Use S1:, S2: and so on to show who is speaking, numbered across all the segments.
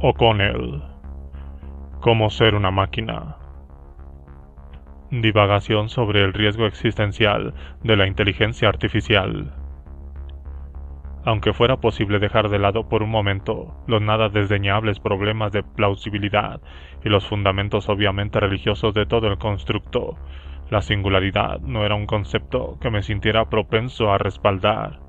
S1: O'Connell. ¿Cómo ser una máquina? Divagación sobre el riesgo existencial de la inteligencia artificial. Aunque fuera posible dejar de lado por un momento los nada desdeñables problemas de plausibilidad y los fundamentos obviamente religiosos de todo el constructo, la singularidad no era un concepto que me sintiera propenso a respaldar.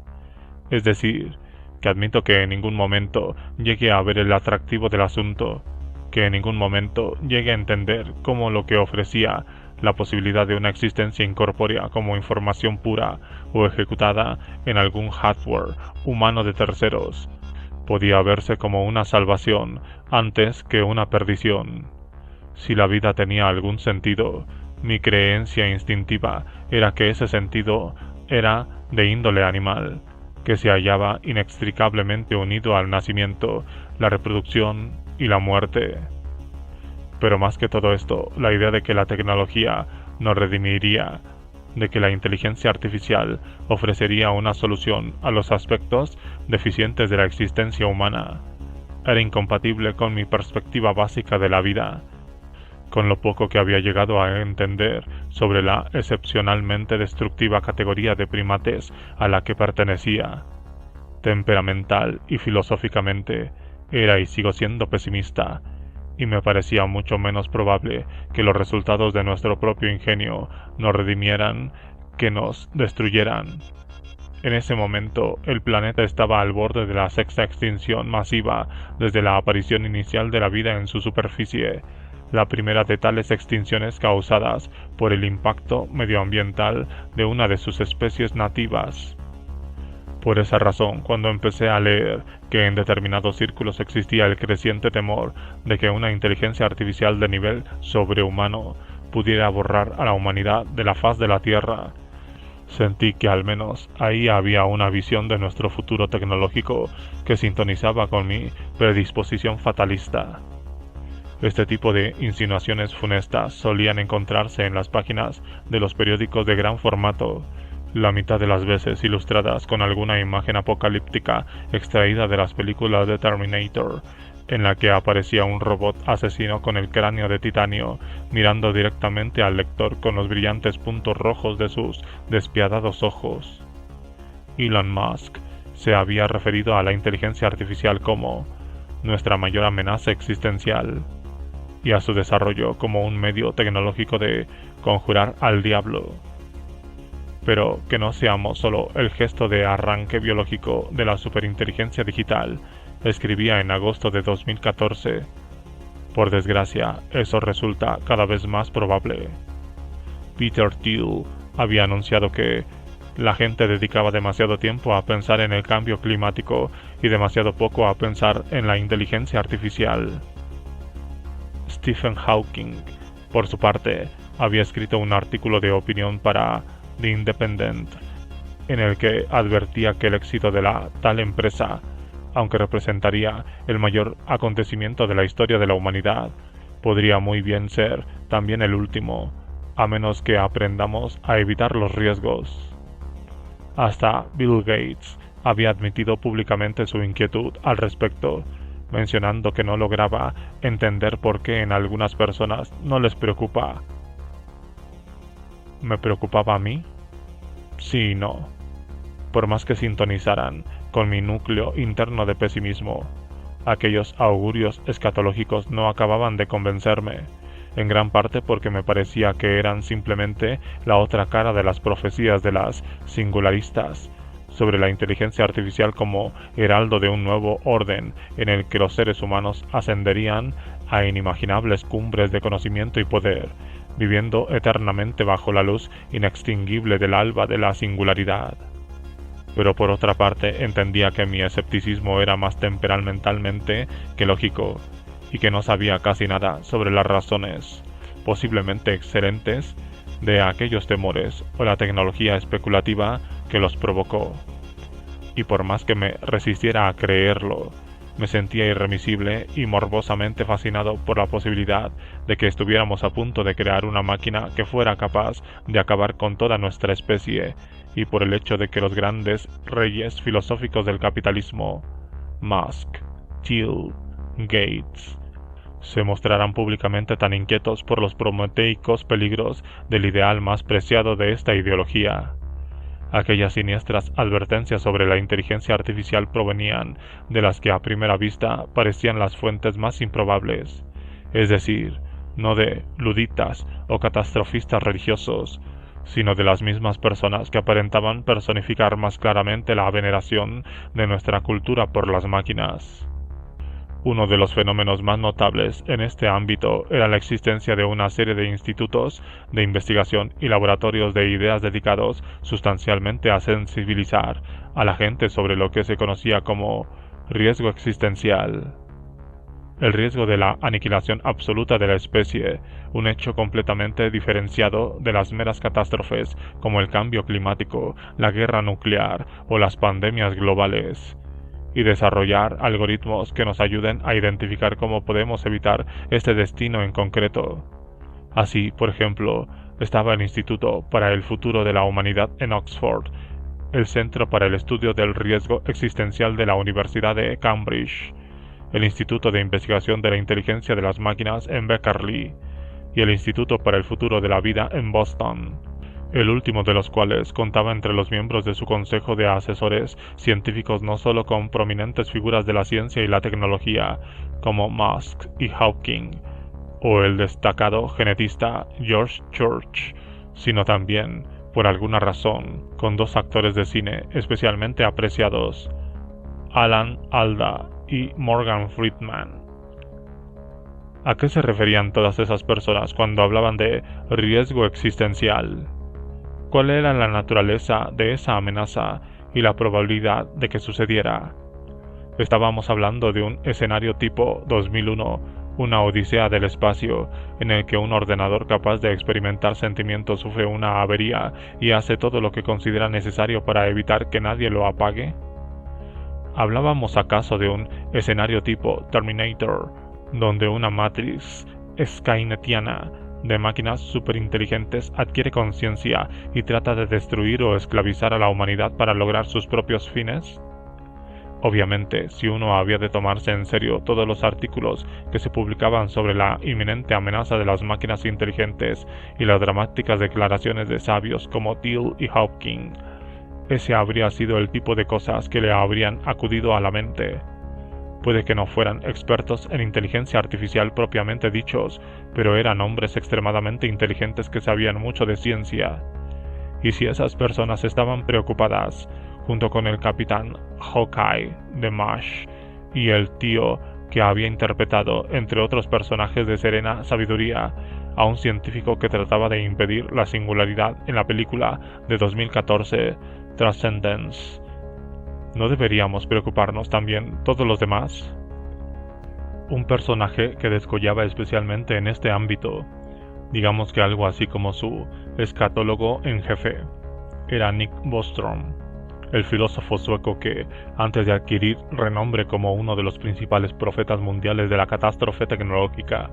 S1: Es decir, que admito que en ningún momento llegue a ver el atractivo del asunto, que en ningún momento llegue a entender cómo lo que ofrecía la posibilidad de una existencia incorpórea como información pura o ejecutada en algún hardware humano de terceros podía verse como una salvación antes que una perdición. Si la vida tenía algún sentido, mi creencia instintiva era que ese sentido era de índole animal, que se hallaba inextricablemente unido al nacimiento, la reproducción y la muerte. Pero más que todo esto, la idea de que la tecnología nos redimiría, de que la inteligencia artificial ofrecería una solución a los aspectos deficientes de la existencia humana, era incompatible con mi perspectiva básica de la vida, con lo poco que había llegado a entender sobre la excepcionalmente destructiva categoría de primates a la que pertenecía. Temperamental y filosóficamente, era y sigo siendo pesimista, y me parecía mucho menos probable que los resultados de nuestro propio ingenio nos redimieran que nos destruyeran. En ese momento, el planeta estaba al borde de la sexta extinción masiva desde la aparición inicial de la vida en su superficie, la primera de tales extinciones causadas por el impacto medioambiental de una de sus especies nativas. Por esa razón, cuando empecé a leer que en determinados círculos existía el creciente temor de que una inteligencia artificial de nivel sobrehumano pudiera borrar a la humanidad de la faz de la Tierra, sentí que al menos ahí había una visión de nuestro futuro tecnológico que sintonizaba con mi predisposición fatalista. Este tipo de insinuaciones funestas solían encontrarse en las páginas de los periódicos de gran formato, la mitad de las veces ilustradas con alguna imagen apocalíptica extraída de las películas de Terminator, en la que aparecía un robot asesino con el cráneo de titanio mirando directamente al lector con los brillantes puntos rojos de sus despiadados ojos. Elon Musk se había referido a la inteligencia artificial como nuestra mayor amenaza existencial y a su desarrollo como un medio tecnológico de conjurar al diablo. Pero que no seamos solo el gesto de arranque biológico de la superinteligencia digital, escribía en agosto de 2014. Por desgracia, eso resulta cada vez más probable. Peter Thiel había anunciado que la gente dedicaba demasiado tiempo a pensar en el cambio climático y demasiado poco a pensar en la inteligencia artificial. Stephen Hawking, por su parte, había escrito un artículo de opinión para The Independent, en el que advertía que el éxito de la tal empresa, aunque representaría el mayor acontecimiento de la historia de la humanidad, podría muy bien ser también el último, a menos que aprendamos a evitar los riesgos. Hasta Bill Gates había admitido públicamente su inquietud al respecto, mencionando que no lograba entender por qué en algunas personas no les preocupa. ¿Me preocupaba a mí? Sí y no. Por más que sintonizaran con mi núcleo interno de pesimismo, aquellos augurios escatológicos no acababan de convencerme, en gran parte porque me parecía que eran simplemente la otra cara de las profecías de las singularistas sobre la inteligencia artificial como heraldo de un nuevo orden en el que los seres humanos ascenderían a inimaginables cumbres de conocimiento y poder, viviendo eternamente bajo la luz inextinguible del alba de la singularidad. Pero por otra parte entendía que mi escepticismo era más temperamentalmente que lógico, y que no sabía casi nada sobre las razones, posiblemente excelentes, de aquellos temores o la tecnología especulativa que los provocó. Y por más que me resistiera a creerlo, me sentía irremisible y morbosamente fascinado por la posibilidad de que estuviéramos a punto de crear una máquina que fuera capaz de acabar con toda nuestra especie, y por el hecho de que los grandes reyes filosóficos del capitalismo, Musk, Thiel, Gates se mostrarán públicamente tan inquietos por los prometeicos peligros del ideal más preciado de esta ideología. Aquellas siniestras advertencias sobre la inteligencia artificial provenían de las que a primera vista parecían las fuentes más improbables, es decir, no de luditas o catastrofistas religiosos, sino de las mismas personas que aparentaban personificar más claramente la veneración de nuestra cultura por las máquinas. Uno de los fenómenos más notables en este ámbito era la existencia de una serie de institutos de investigación y laboratorios de ideas dedicados sustancialmente a sensibilizar a la gente sobre lo que se conocía como riesgo existencial. El riesgo de la aniquilación absoluta de la especie, un hecho completamente diferenciado de las meras catástrofes como el cambio climático, la guerra nuclear o las pandemias globales, y desarrollar algoritmos que nos ayuden a identificar cómo podemos evitar este destino en concreto. Así, por ejemplo, estaba el Instituto para el Futuro de la Humanidad en Oxford, el Centro para el Estudio del Riesgo Existencial de la Universidad de Cambridge, el Instituto de Investigación de la Inteligencia de las Máquinas en Berkeley y el Instituto para el Futuro de la Vida en Boston, el último de los cuales contaba entre los miembros de su consejo de asesores científicos no solo con prominentes figuras de la ciencia y la tecnología como Musk y Hawking, o el destacado genetista George Church, sino también, por alguna razón, con dos actores de cine especialmente apreciados, Alan Alda y Morgan Freeman. ¿A qué se referían todas esas personas cuando hablaban de riesgo existencial? ¿Cuál era la naturaleza de esa amenaza y la probabilidad de que sucediera? Estábamos hablando de un escenario tipo 2001, una odisea del espacio, en el que un ordenador capaz de experimentar sentimientos sufre una avería y hace todo lo que considera necesario para evitar que nadie lo apague. ¿Hablábamos acaso de un escenario tipo Terminator, donde una matriz skynetiana de máquinas superinteligentes adquiere conciencia y trata de destruir o esclavizar a la humanidad para lograr sus propios fines? Obviamente, si uno había de tomarse en serio todos los artículos que se publicaban sobre la inminente amenaza de las máquinas inteligentes y las dramáticas declaraciones de sabios como Thiel y Hawking, ese habría sido el tipo de cosas que le habrían acudido a la mente. Puede que no fueran expertos en inteligencia artificial propiamente dichos, pero eran hombres extremadamente inteligentes que sabían mucho de ciencia. Y si esas personas estaban preocupadas, junto con el capitán Hawkeye de MASH y el tío que había interpretado, entre otros personajes de serena sabiduría, a un científico que trataba de impedir la singularidad en la película de 2014, Transcendence, ¿no deberíamos preocuparnos también todos los demás? Un personaje que descollaba especialmente en este ámbito, digamos que algo así como su escatólogo en jefe, era Nick Bostrom, el filósofo sueco que, antes de adquirir renombre como uno de los principales profetas mundiales de la catástrofe tecnológica,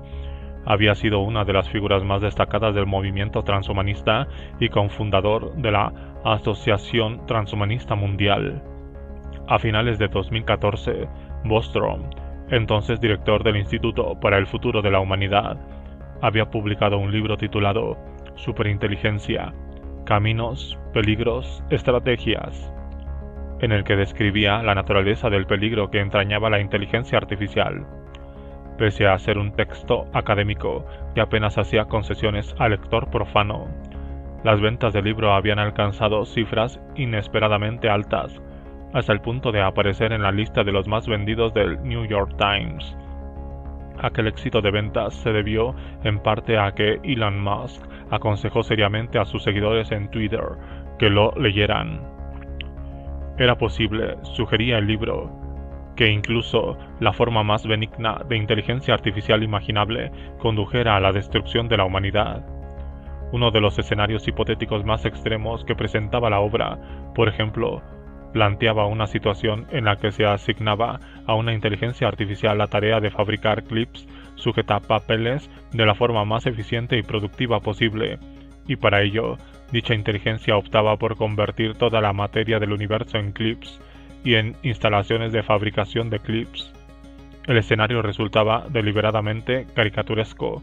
S1: había sido una de las figuras más destacadas del movimiento transhumanista y cofundador de la Asociación Transhumanista Mundial. A finales de 2014, Bostrom, entonces director del Instituto para el Futuro de la Humanidad, había publicado un libro titulado Superinteligencia, Caminos, Peligros, Estrategias, en el que describía la naturaleza del peligro que entrañaba la inteligencia artificial. Pese a ser un texto académico que apenas hacía concesiones al lector profano, las ventas del libro habían alcanzado cifras inesperadamente altas, hasta el punto de aparecer en la lista de los más vendidos del New York Times. Aquel éxito de ventas se debió en parte a que Elon Musk aconsejó seriamente a sus seguidores en Twitter que lo leyeran. Era posible, sugería el libro, que incluso la forma más benigna de inteligencia artificial imaginable condujera a la destrucción de la humanidad. Uno de los escenarios hipotéticos más extremos que presentaba la obra, por ejemplo, planteaba una situación en la que se asignaba a una inteligencia artificial la tarea de fabricar clips sujetapapeles de la forma más eficiente y productiva posible, y para ello, dicha inteligencia optaba por convertir toda la materia del universo en clips y en instalaciones de fabricación de clips. El escenario resultaba deliberadamente caricaturesco,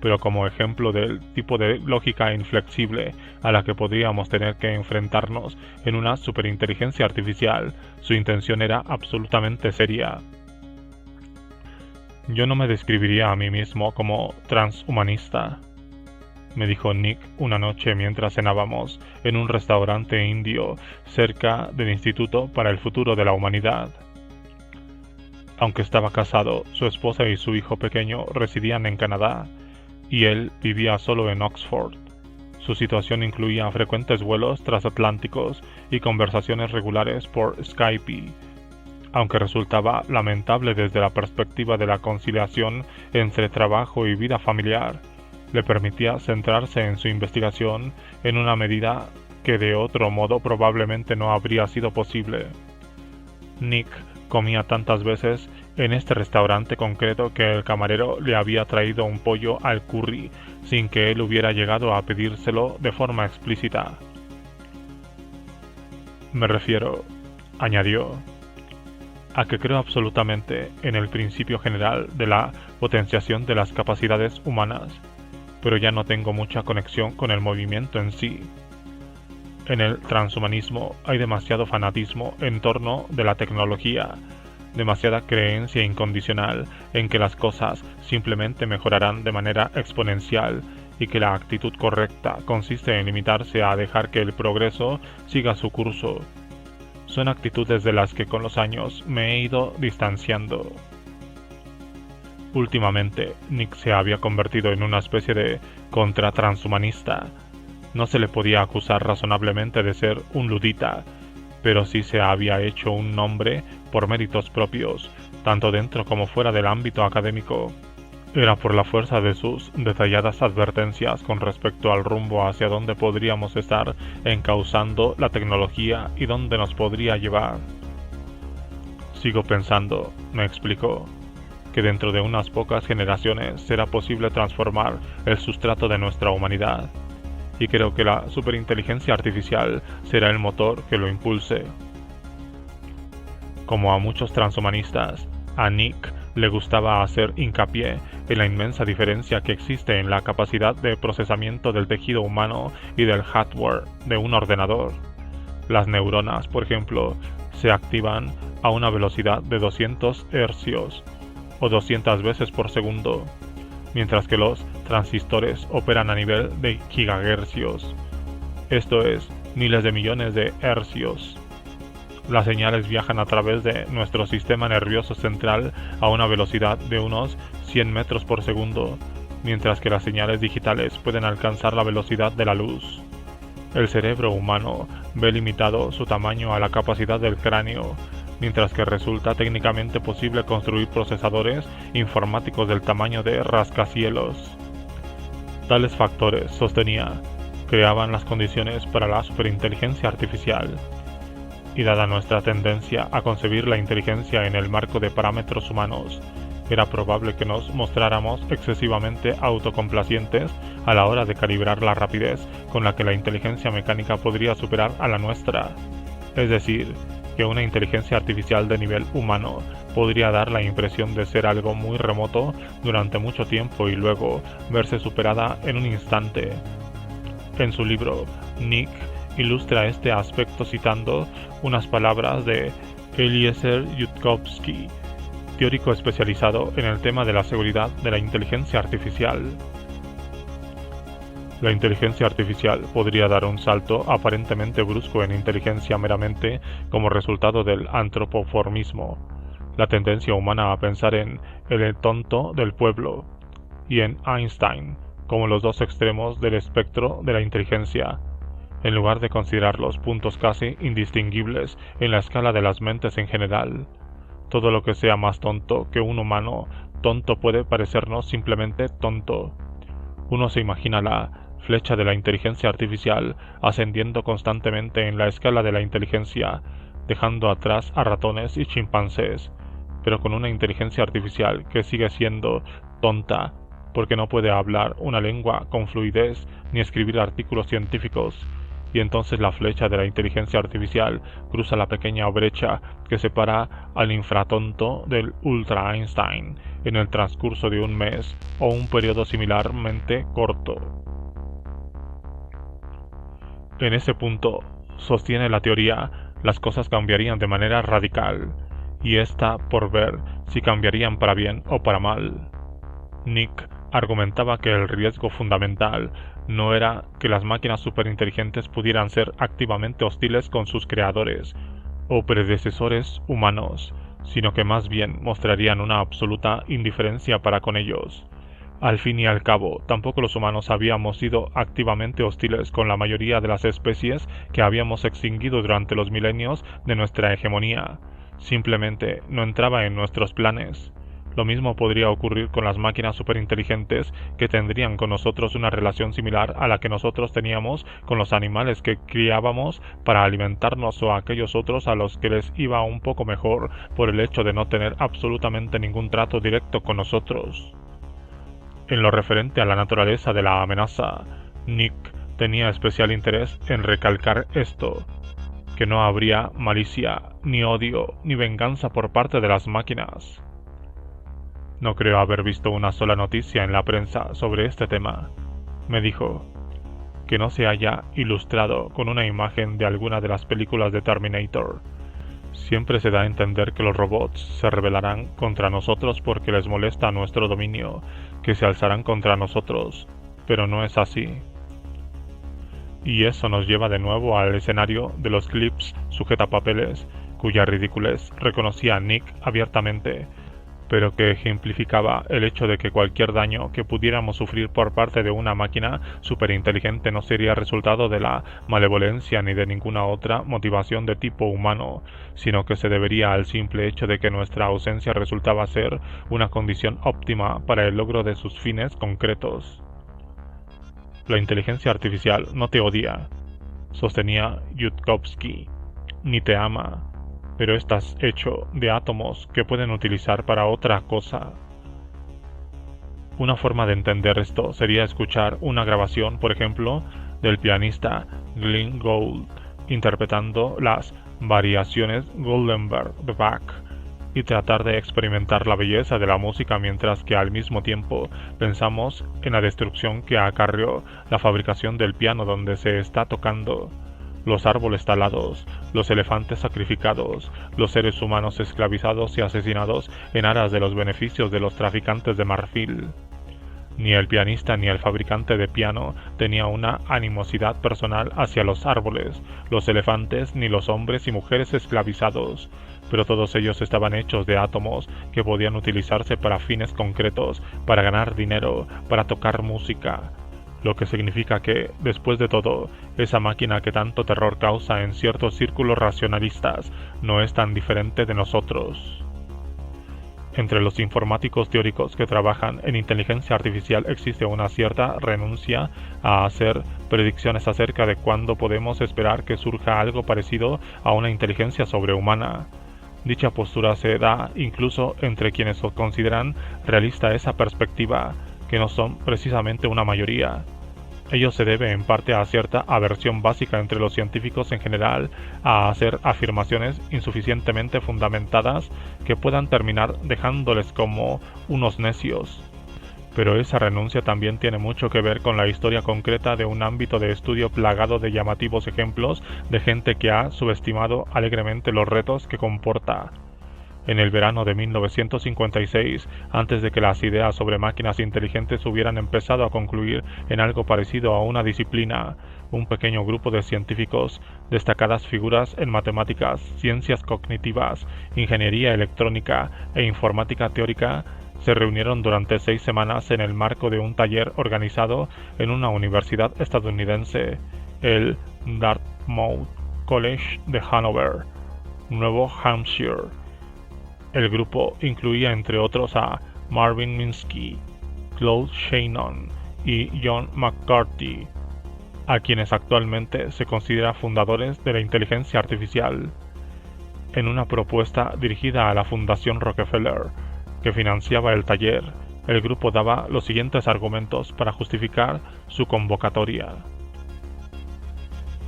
S1: pero como ejemplo del tipo de lógica inflexible a la que podríamos tener que enfrentarnos en una superinteligencia artificial, su intención era absolutamente seria. Yo no me describiría a mí mismo como transhumanista, me dijo Nick una noche mientras cenábamos en un restaurante indio cerca del Instituto para el Futuro de la Humanidad. Aunque estaba casado, su esposa y su hijo pequeño residían en Canadá, y él vivía solo en Oxford. Su situación incluía frecuentes vuelos transatlánticos y conversaciones regulares por Skype, aunque resultaba lamentable desde la perspectiva de la conciliación entre trabajo y vida familiar. Le permitía centrarse en su investigación en una medida que de otro modo probablemente no habría sido posible. Nick comía tantas veces en este restaurante concreto que el camarero le había traído un pollo al curry sin que él hubiera llegado a pedírselo de forma explícita. Me refiero, añadió, a que creo absolutamente en el principio general de la potenciación de las capacidades humanas, pero ya no tengo mucha conexión con el movimiento en sí. En el transhumanismo hay demasiado fanatismo en torno de la tecnología, demasiada creencia incondicional en que las cosas simplemente mejorarán de manera exponencial y que la actitud correcta consiste en limitarse a dejar que el progreso siga su curso. Son actitudes de las que con los años me he ido distanciando. Últimamente, Nick se había convertido en una especie de contratranshumanista. No se le podía acusar razonablemente de ser un ludita, pero sí se había hecho un nombre por méritos propios, tanto dentro como fuera del ámbito académico. Era por la fuerza de sus detalladas advertencias con respecto al rumbo hacia donde podríamos estar encauzando la tecnología y dónde nos podría llevar. Sigo pensando, me explicó, que dentro de unas pocas generaciones será posible transformar el sustrato de nuestra humanidad, y creo que la superinteligencia artificial será el motor que lo impulse. Como a muchos transhumanistas, a Nick le gustaba hacer hincapié en la inmensa diferencia que existe en la capacidad de procesamiento del tejido humano y del hardware de un ordenador. Las neuronas, por ejemplo, se activan a una velocidad de 200 hercios o 200 veces por segundo, mientras que los transistores operan a nivel de gigahercios, esto es, miles de millones de hercios. Las señales viajan a través de nuestro sistema nervioso central a una velocidad de unos 100 metros por segundo, mientras que las señales digitales pueden alcanzar la velocidad de la luz. El cerebro humano ve limitado su tamaño a la capacidad del cráneo, mientras que resulta técnicamente posible construir procesadores informáticos del tamaño de rascacielos. Tales factores, sostenía, creaban las condiciones para la superinteligencia artificial. Y dada nuestra tendencia a concebir la inteligencia en el marco de parámetros humanos, era probable que nos mostráramos excesivamente autocomplacientes a la hora de calibrar la rapidez con la que la inteligencia mecánica podría superar a la nuestra. Es decir, que una inteligencia artificial de nivel humano podría dar la impresión de ser algo muy remoto durante mucho tiempo y luego verse superada en un instante. En su libro, Nick ilustra este aspecto citando unas palabras de Eliezer Yudkowsky, teórico especializado en el tema de la seguridad de la inteligencia artificial. La inteligencia artificial podría dar un salto aparentemente brusco en inteligencia meramente como resultado del antropoformismo, la tendencia humana a pensar en el tonto del pueblo, y en Einstein como los dos extremos del espectro de la inteligencia, en lugar de considerar los puntos casi indistinguibles en la escala de las mentes en general. Todo lo que sea más tonto que un humano tonto puede parecernos simplemente tonto. Uno se imagina la flecha de la inteligencia artificial ascendiendo constantemente en la escala de la inteligencia, dejando atrás a ratones y chimpancés, pero con una inteligencia artificial que sigue siendo tonta, porque no puede hablar una lengua con fluidez ni escribir artículos científicos, y entonces la flecha de la inteligencia artificial cruza la pequeña brecha que separa al infratonto del Ultra Einstein en el transcurso de un mes o un periodo similarmente corto. En ese punto, sostiene la teoría, las cosas cambiarían de manera radical, y está por ver si cambiarían para bien o para mal. Nick argumentaba que el riesgo fundamental no era que las máquinas superinteligentes pudieran ser activamente hostiles con sus creadores o predecesores humanos, sino que más bien mostrarían una absoluta indiferencia para con ellos. Al fin y al cabo, tampoco los humanos habíamos sido activamente hostiles con la mayoría de las especies que habíamos extinguido durante los milenios de nuestra hegemonía. Simplemente no entraba en nuestros planes. Lo mismo podría ocurrir con las máquinas superinteligentes que tendrían con nosotros una relación similar a la que nosotros teníamos con los animales que criábamos para alimentarnos o a aquellos otros a los que les iba un poco mejor por el hecho de no tener absolutamente ningún trato directo con nosotros. En lo referente a la naturaleza de la amenaza, Nick tenía especial interés en recalcar esto, que no habría malicia, ni odio, ni venganza por parte de las máquinas. No creo haber visto una sola noticia en la prensa sobre este tema, me dijo, que no se haya ilustrado con una imagen de alguna de las películas de Terminator. Siempre se da a entender que los robots se rebelarán contra nosotros porque les molesta nuestro dominio, que se alzarán contra nosotros, pero no es así. Y eso nos lleva de nuevo al escenario de los clips sujetapapeles, cuya ridiculez reconocía Nick abiertamente, pero que ejemplificaba el hecho de que cualquier daño que pudiéramos sufrir por parte de una máquina superinteligente no sería resultado de la malevolencia ni de ninguna otra motivación de tipo humano, sino que se debería al simple hecho de que nuestra ausencia resultaba ser una condición óptima para el logro de sus fines concretos. La inteligencia artificial no te odia, sostenía Yudkowsky, ni te ama, pero estás hecho de átomos que pueden utilizar para otra cosa. Una forma de entender esto sería escuchar una grabación, por ejemplo, del pianista Glenn Gould interpretando las variaciones Goldenberg de Bach y tratar de experimentar la belleza de la música mientras que al mismo tiempo pensamos en la destrucción que acarreó la fabricación del piano donde se está tocando. Los árboles talados, los elefantes sacrificados, los seres humanos esclavizados y asesinados en aras de los beneficios de los traficantes de marfil. Ni el pianista ni el fabricante de piano tenía una animosidad personal hacia los árboles, los elefantes ni los hombres y mujeres esclavizados, pero todos ellos estaban hechos de átomos que podían utilizarse para fines concretos, para ganar dinero, para tocar música. Lo que significa que, después de todo, esa máquina que tanto terror causa en ciertos círculos racionalistas no es tan diferente de nosotros. Entre los informáticos teóricos que trabajan en inteligencia artificial existe una cierta renuncia a hacer predicciones acerca de cuándo podemos esperar que surja algo parecido a una inteligencia sobrehumana. Dicha postura se da incluso entre quienes consideran realista esa perspectiva, que no son precisamente una mayoría. Ello se debe en parte a cierta aversión básica entre los científicos en general a hacer afirmaciones insuficientemente fundamentadas que puedan terminar dejándoles como unos necios. Pero esa renuncia también tiene mucho que ver con la historia concreta de un ámbito de estudio plagado de llamativos ejemplos de gente que ha subestimado alegremente los retos que comporta. En el verano de 1956, antes de que las ideas sobre máquinas inteligentes hubieran empezado a concluir en algo parecido a una disciplina, un pequeño grupo de científicos, destacadas figuras en matemáticas, ciencias cognitivas, ingeniería electrónica e informática teórica, se reunieron durante 6 semanas en el marco de un taller organizado en una universidad estadounidense, el Dartmouth College de Hanover, Nuevo Hampshire. El grupo incluía entre otros a Marvin Minsky, Claude Shannon y John McCarthy, a quienes actualmente se considera fundadores de la inteligencia artificial. En una propuesta dirigida a la Fundación Rockefeller, que financiaba el taller, el grupo daba los siguientes argumentos para justificar su convocatoria.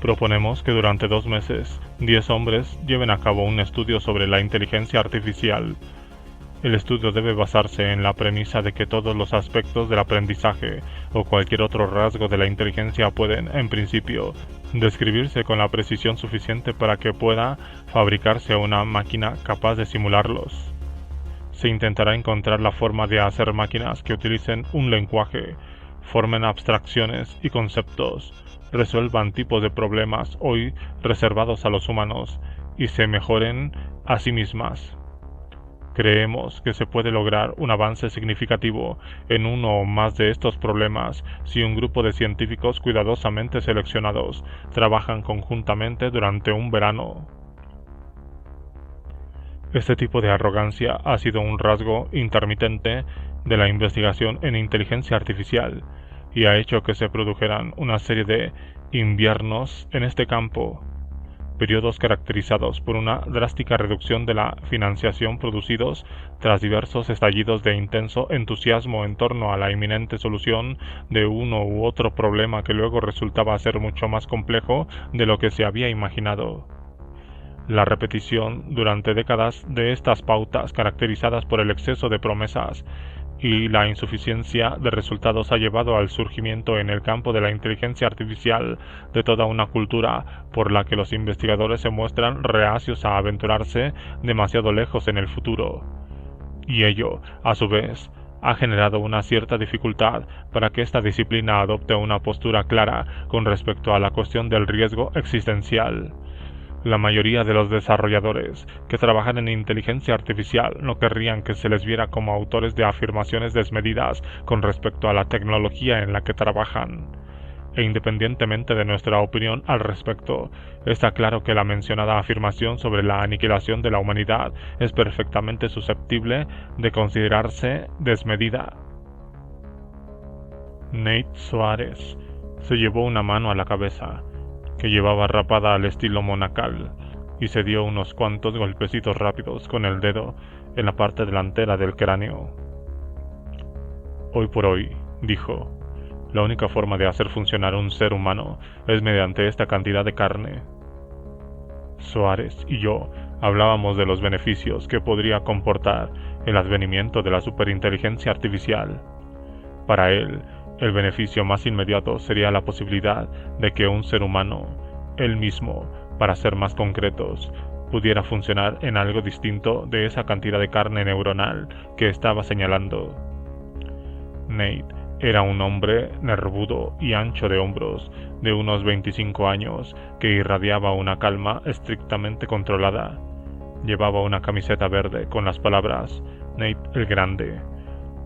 S1: Proponemos que durante 2 meses, 10 hombres lleven a cabo un estudio sobre la inteligencia artificial. El estudio debe basarse en la premisa de que todos los aspectos del aprendizaje o cualquier otro rasgo de la inteligencia pueden, en principio, describirse con la precisión suficiente para que pueda fabricarse una máquina capaz de simularlos. Se intentará encontrar la forma de hacer máquinas que utilicen un lenguaje, formen abstracciones y conceptos, resuelvan tipos de problemas hoy reservados a los humanos y se mejoren a sí mismas. Creemos que se puede lograr un avance significativo en uno o más de estos problemas si un grupo de científicos cuidadosamente seleccionados trabajan conjuntamente durante un verano. Este tipo de arrogancia ha sido un rasgo intermitente de la investigación en inteligencia artificial y ha hecho que se produjeran una serie de inviernos en este campo, periodos caracterizados por una drástica reducción de la financiación producidos tras diversos estallidos de intenso entusiasmo en torno a la inminente solución de uno u otro problema que luego resultaba ser mucho más complejo de lo que se había imaginado. La repetición durante décadas de estas pautas caracterizadas por el exceso de promesas y la insuficiencia de resultados ha llevado al surgimiento en el campo de la inteligencia artificial de toda una cultura por la que los investigadores se muestran reacios a aventurarse demasiado lejos en el futuro. Y ello, a su vez, ha generado una cierta dificultad para que esta disciplina adopte una postura clara con respecto a la cuestión del riesgo existencial. La mayoría de los desarrolladores que trabajan en inteligencia artificial no querrían que se les viera como autores de afirmaciones desmedidas con respecto a la tecnología en la que trabajan. E independientemente de nuestra opinión al respecto, está claro que la mencionada afirmación sobre la aniquilación de la humanidad es perfectamente susceptible de considerarse desmedida. Nate Soares se llevó una mano a la cabeza, que llevaba rapada al estilo monacal, y se dio unos cuantos golpecitos rápidos con el dedo en la parte delantera del cráneo. Hoy por hoy, dijo, la única forma de hacer funcionar un ser humano es mediante esta cantidad de carne. Soares y yo hablábamos de los beneficios que podría comportar el advenimiento de la superinteligencia artificial. Para él, el beneficio más inmediato sería la posibilidad de que un ser humano, él mismo, para ser más concretos, pudiera funcionar en algo distinto de esa cantidad de carne neuronal que estaba señalando. Nate era un hombre nervudo y ancho de hombros, de unos 25 años, que irradiaba una calma estrictamente controlada. Llevaba una camiseta verde con las palabras Nate el Grande,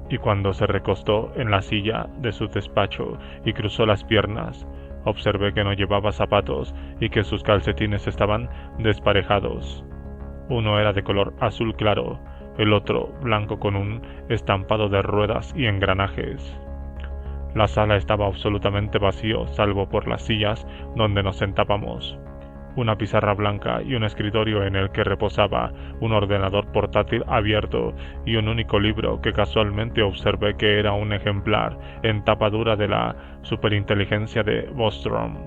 S1: y cuando se recostó en la silla de su despacho y cruzó las piernas, observé que no llevaba zapatos y que sus calcetines estaban desparejados. Uno era de color azul claro, el otro blanco con un estampado de ruedas y engranajes. La sala estaba absolutamente vacío, salvo por las sillas donde nos sentábamos, una pizarra blanca y un escritorio en el que reposaba un ordenador portátil abierto y un único libro que casualmente observé que era un ejemplar en tapa dura de la superinteligencia de Bostrom.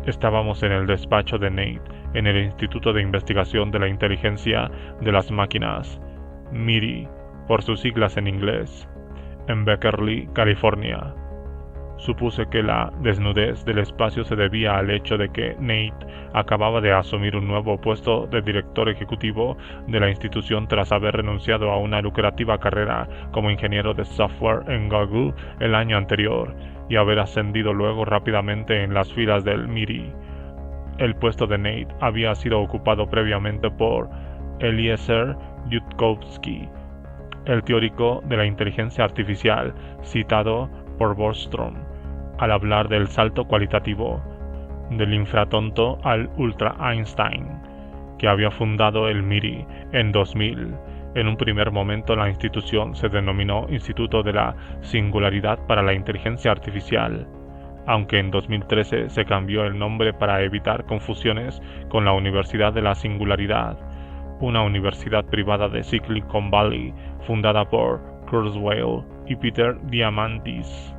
S1: Estábamos en el despacho de Nate, en el Instituto de Investigación de la Inteligencia de las Máquinas, MIRI, por sus siglas en inglés, en Beckerly, California. Supuse que la desnudez del espacio se debía al hecho de que Nate acababa de asumir un nuevo puesto de director ejecutivo de la institución tras haber renunciado a una lucrativa carrera como ingeniero de software en Google el año anterior y haber ascendido luego rápidamente en las filas del MIRI. El puesto de Nate había sido ocupado previamente por Eliezer Yudkowsky, el teórico de la inteligencia artificial citado por Bostrom al hablar del salto cualitativo del infratonto al ultra Einstein, que había fundado el MIRI en 2000. En un primer momento la institución se denominó Instituto de la Singularidad para la Inteligencia Artificial, aunque en 2013 se cambió el nombre para evitar confusiones con la Universidad de la Singularidad, una universidad privada de Silicon Valley fundada por Kurzweil y Peter Diamandis.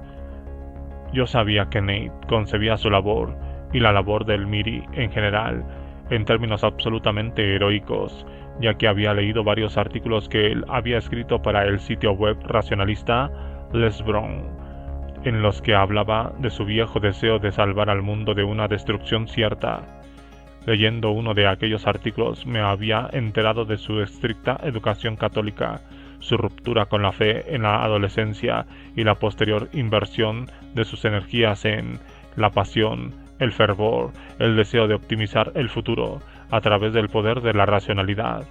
S1: Yo sabía que Nate concebía su labor y la labor del MIRI en general, en términos absolutamente heroicos, ya que había leído varios artículos que él había escrito para el sitio web racionalista Les Brown, en los que hablaba de su viejo deseo de salvar al mundo de una destrucción cierta. Leyendo uno de aquellos artículos me había enterado de su estricta educación católica, su ruptura con la fe en la adolescencia y la posterior inversión de sus energías en la pasión, el fervor, el deseo de optimizar el futuro a través del poder de la racionalidad.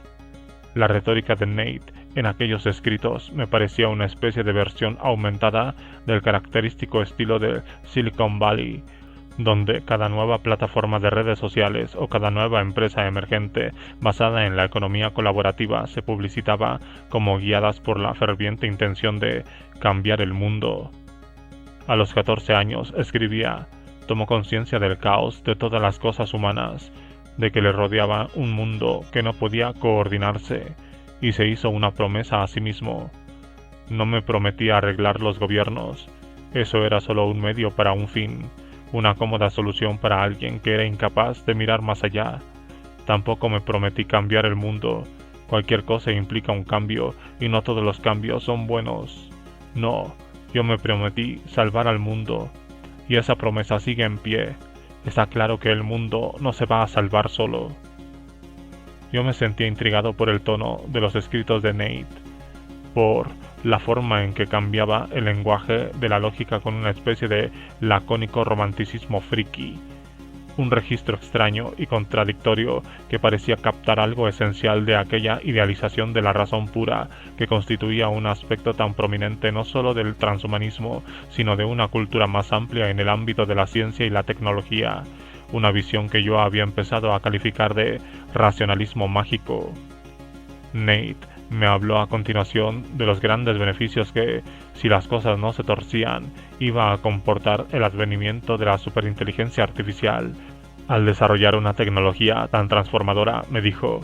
S1: La retórica de Nate en aquellos escritos me parecía una especie de versión aumentada del característico estilo de Silicon Valley, donde cada nueva plataforma de redes sociales o cada nueva empresa emergente basada en la economía colaborativa se publicitaba como guiadas por la ferviente intención de cambiar el mundo. A los 14 años escribía, tomó conciencia del caos de todas las cosas humanas, de que le rodeaba un mundo que no podía coordinarse, y se hizo una promesa a sí mismo. No me prometía arreglar los gobiernos, eso era solo un medio para un fin, una cómoda solución para alguien que era incapaz de mirar más allá. Tampoco me prometí cambiar el mundo, cualquier cosa implica un cambio, y no todos los cambios son buenos. No, yo me prometí salvar al mundo, y esa promesa sigue en pie. Está claro que el mundo no se va a salvar solo. Yo me sentía intrigado por el tono de los escritos de Nate, por la forma en que cambiaba el lenguaje de la lógica con una especie de lacónico romanticismo friki, un registro extraño y contradictorio que parecía captar algo esencial de aquella idealización de la razón pura que constituía un aspecto tan prominente no solo del transhumanismo, sino de una cultura más amplia en el ámbito de la ciencia y la tecnología, una visión que yo había empezado a calificar de racionalismo mágico. Nate me habló a continuación de los grandes beneficios que, si las cosas no se torcían, iba a comportar el advenimiento de la superinteligencia artificial. Al desarrollar una tecnología tan transformadora, me dijo,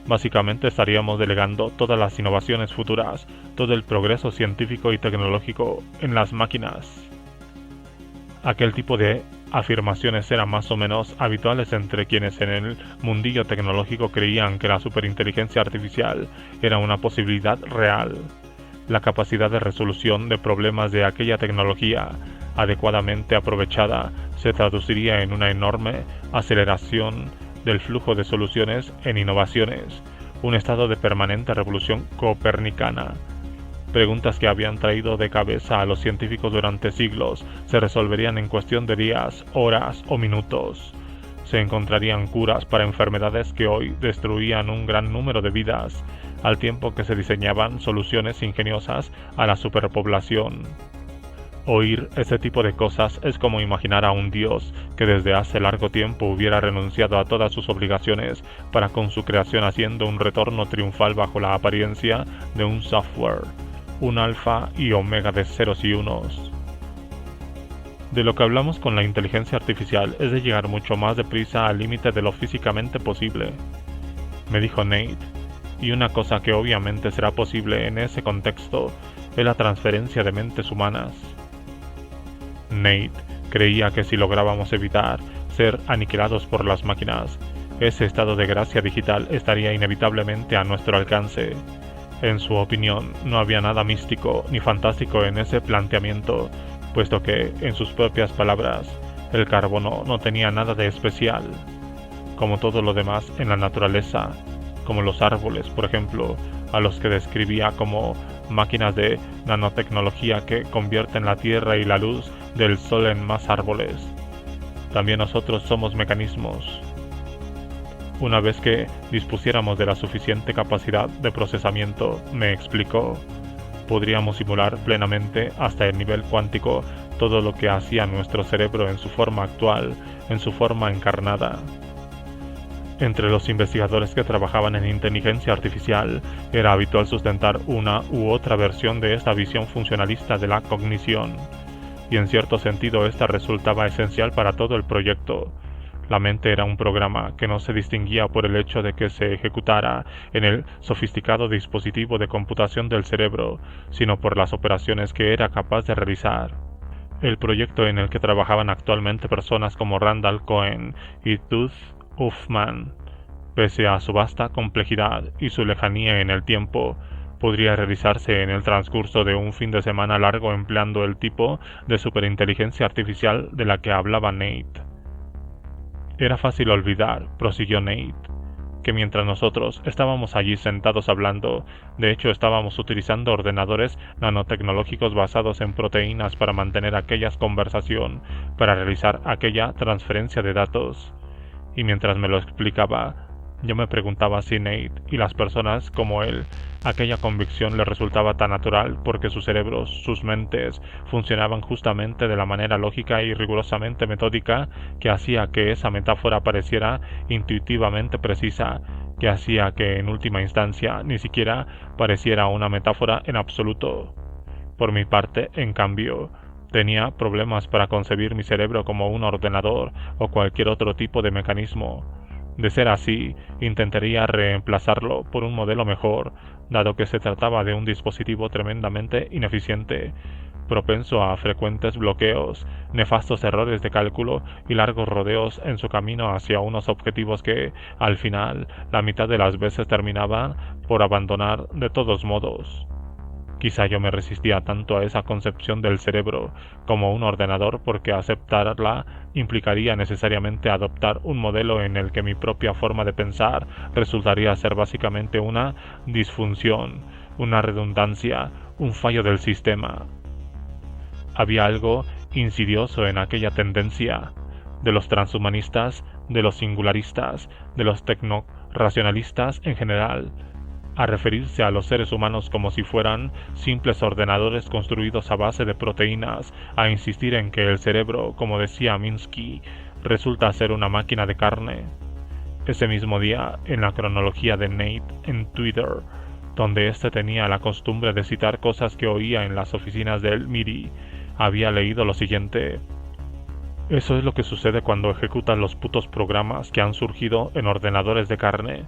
S1: básicamente estaríamos delegando todas las innovaciones futuras, todo el progreso científico y tecnológico en las máquinas. Aquel tipo de afirmaciones eran más o menos habituales entre quienes en el mundillo tecnológico creían que la superinteligencia artificial era una posibilidad real. La capacidad de resolución de problemas de aquella tecnología, adecuadamente aprovechada, se traduciría en una enorme aceleración del flujo de soluciones en innovaciones, un estado de permanente revolución copernicana. Preguntas que habían traído de cabeza a los científicos durante siglos se resolverían en cuestión de días, horas o minutos. Se encontrarían curas para enfermedades que hoy destruían un gran número de vidas, al tiempo que se diseñaban soluciones ingeniosas a la superpoblación. Oír ese tipo de cosas es como imaginar a un dios que desde hace largo tiempo hubiera renunciado a todas sus obligaciones para con su creación haciendo un retorno triunfal bajo la apariencia de un software, un alfa y omega de ceros y unos. De lo que hablamos con la inteligencia artificial es de llegar mucho más deprisa al límite de lo físicamente posible, me dijo Nate, y una cosa que obviamente será posible en ese contexto es la transferencia de mentes humanas. Nate creía que si lográbamos evitar ser aniquilados por las máquinas, ese estado de gracia digital estaría inevitablemente a nuestro alcance. En su opinión, no había nada místico ni fantástico en ese planteamiento, puesto que, en sus propias palabras, el carbono no tenía nada de especial. Como todo lo demás en la naturaleza, como los árboles, por ejemplo, a los que describía como máquinas de nanotecnología que convierten la tierra y la luz del sol en más árboles. También nosotros somos mecanismos. Una vez que dispusiéramos de la suficiente capacidad de procesamiento, me explicó, podríamos simular plenamente hasta el nivel cuántico todo lo que hacía nuestro cerebro en su forma actual, en su forma encarnada. Entre los investigadores que trabajaban en inteligencia artificial, era habitual sustentar una u otra versión de esta visión funcionalista de la cognición, y en cierto sentido esta resultaba esencial para todo el proyecto. La mente era un programa que no se distinguía por el hecho de que se ejecutara en el sofisticado dispositivo de computación del cerebro, sino por las operaciones que era capaz de realizar. El proyecto en el que trabajaban actualmente personas como Randall Cohen y Tuth Huffman, pese a su vasta complejidad y su lejanía en el tiempo, podría realizarse en el transcurso de un fin de semana largo empleando el tipo de superinteligencia artificial de la que hablaba Nate. Era fácil olvidar, prosiguió Nate, que mientras nosotros estábamos allí sentados hablando, de hecho estábamos utilizando ordenadores nanotecnológicos basados en proteínas para mantener aquella conversación, para realizar aquella transferencia de datos. Y mientras me lo explicaba, yo me preguntaba si Nate y las personas como él, aquella convicción les resultaba tan natural porque sus cerebros, sus mentes, funcionaban justamente de la manera lógica y rigurosamente metódica que hacía que esa metáfora pareciera intuitivamente precisa, que hacía que en última instancia ni siquiera pareciera una metáfora en absoluto. Por mi parte, en cambio, tenía problemas para concebir mi cerebro como un ordenador o cualquier otro tipo de mecanismo. De ser así, intentaría reemplazarlo por un modelo mejor, dado que se trataba de un dispositivo tremendamente ineficiente, propenso a frecuentes bloqueos, nefastos errores de cálculo y largos rodeos en su camino hacia unos objetivos que, al final, la mitad de las veces terminaban por abandonar de todos modos. Quizá yo me resistía tanto a esa concepción del cerebro como un ordenador porque aceptarla implicaría necesariamente adoptar un modelo en el que mi propia forma de pensar resultaría ser básicamente una disfunción, una redundancia, un fallo del sistema. Había algo insidioso en aquella tendencia de los transhumanistas, de los singularistas, de los tecno-racionalistas en general, a referirse a los seres humanos como si fueran simples ordenadores construidos a base de proteínas, a insistir en que el cerebro, como decía Minsky, resulta ser una máquina de carne. Ese mismo día, en la cronología de Nate en Twitter, donde éste tenía la costumbre de citar cosas que oía en las oficinas del MIDI, había leído lo siguiente: eso es lo que sucede cuando ejecutan los putos programas que han surgido en ordenadores de carne.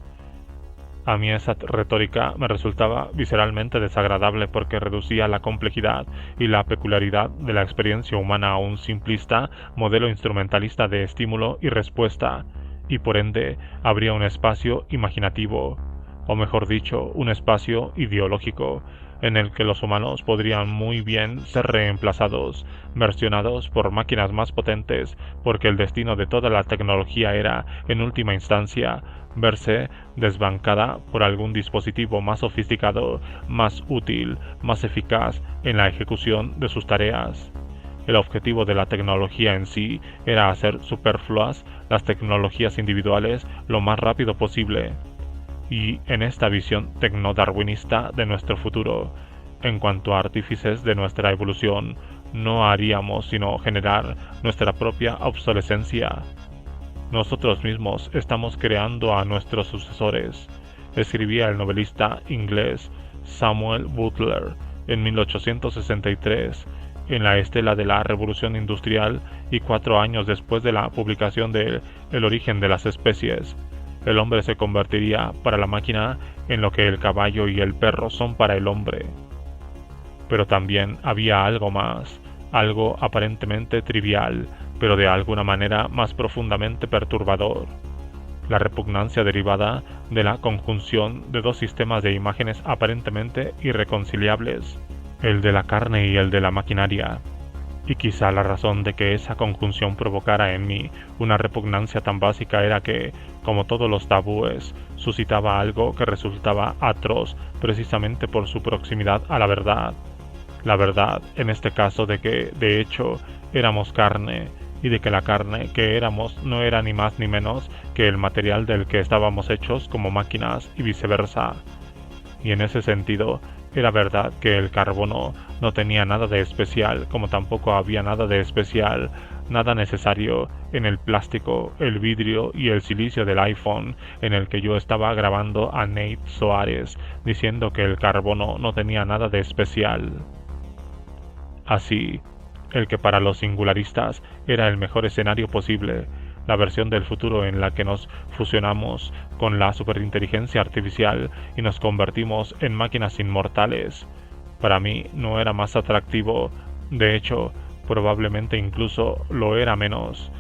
S1: A mí esa retórica me resultaba visceralmente desagradable porque reducía la complejidad y la peculiaridad de la experiencia humana a un simplista modelo instrumentalista de estímulo y respuesta, y por ende habría un espacio imaginativo, o mejor dicho, un espacio ideológico, en el que los humanos podrían muy bien ser reemplazados, versionados por máquinas más potentes, porque el destino de toda la tecnología era, en última instancia, verse desbancada por algún dispositivo más sofisticado, más útil, más eficaz en la ejecución de sus tareas. El objetivo de la tecnología en sí era hacer superfluas las tecnologías individuales lo más rápido posible. Y en esta visión tecnodarwinista de nuestro futuro, en cuanto a artífices de nuestra evolución, no haríamos sino generar nuestra propia obsolescencia. Nosotros mismos estamos creando a nuestros sucesores, escribía el novelista inglés Samuel Butler en 1863, en la estela de la Revolución Industrial y 4 años después de la publicación de El origen de las especies. El hombre se convertiría para la máquina en lo que el caballo y el perro son para el hombre. Pero también había algo más, algo aparentemente trivial, pero de alguna manera más profundamente perturbador: la repugnancia derivada de la conjunción de dos sistemas de imágenes aparentemente irreconciliables, el de la carne y el de la maquinaria. Y quizá la razón de que esa conjunción provocara en mí una repugnancia tan básica era que, como todos los tabúes, suscitaba algo que resultaba atroz precisamente por su proximidad a la verdad. La verdad, en este caso, de que, de hecho, éramos carne, y de que la carne que éramos no era ni más ni menos que el material del que estábamos hechos como máquinas y viceversa. Y en ese sentido, era verdad que el carbono no tenía nada de especial, como tampoco había nada de especial, nada necesario en el plástico, el vidrio y el silicio del iPhone en el que yo estaba grabando a Nate Soares, diciendo que el carbono no tenía nada de especial. Así, el que para los singularistas era el mejor escenario posible, la versión del futuro en la que nos fusionamos con la superinteligencia artificial y nos convertimos en máquinas inmortales, para mí no era más atractivo. De hecho, probablemente incluso lo era menos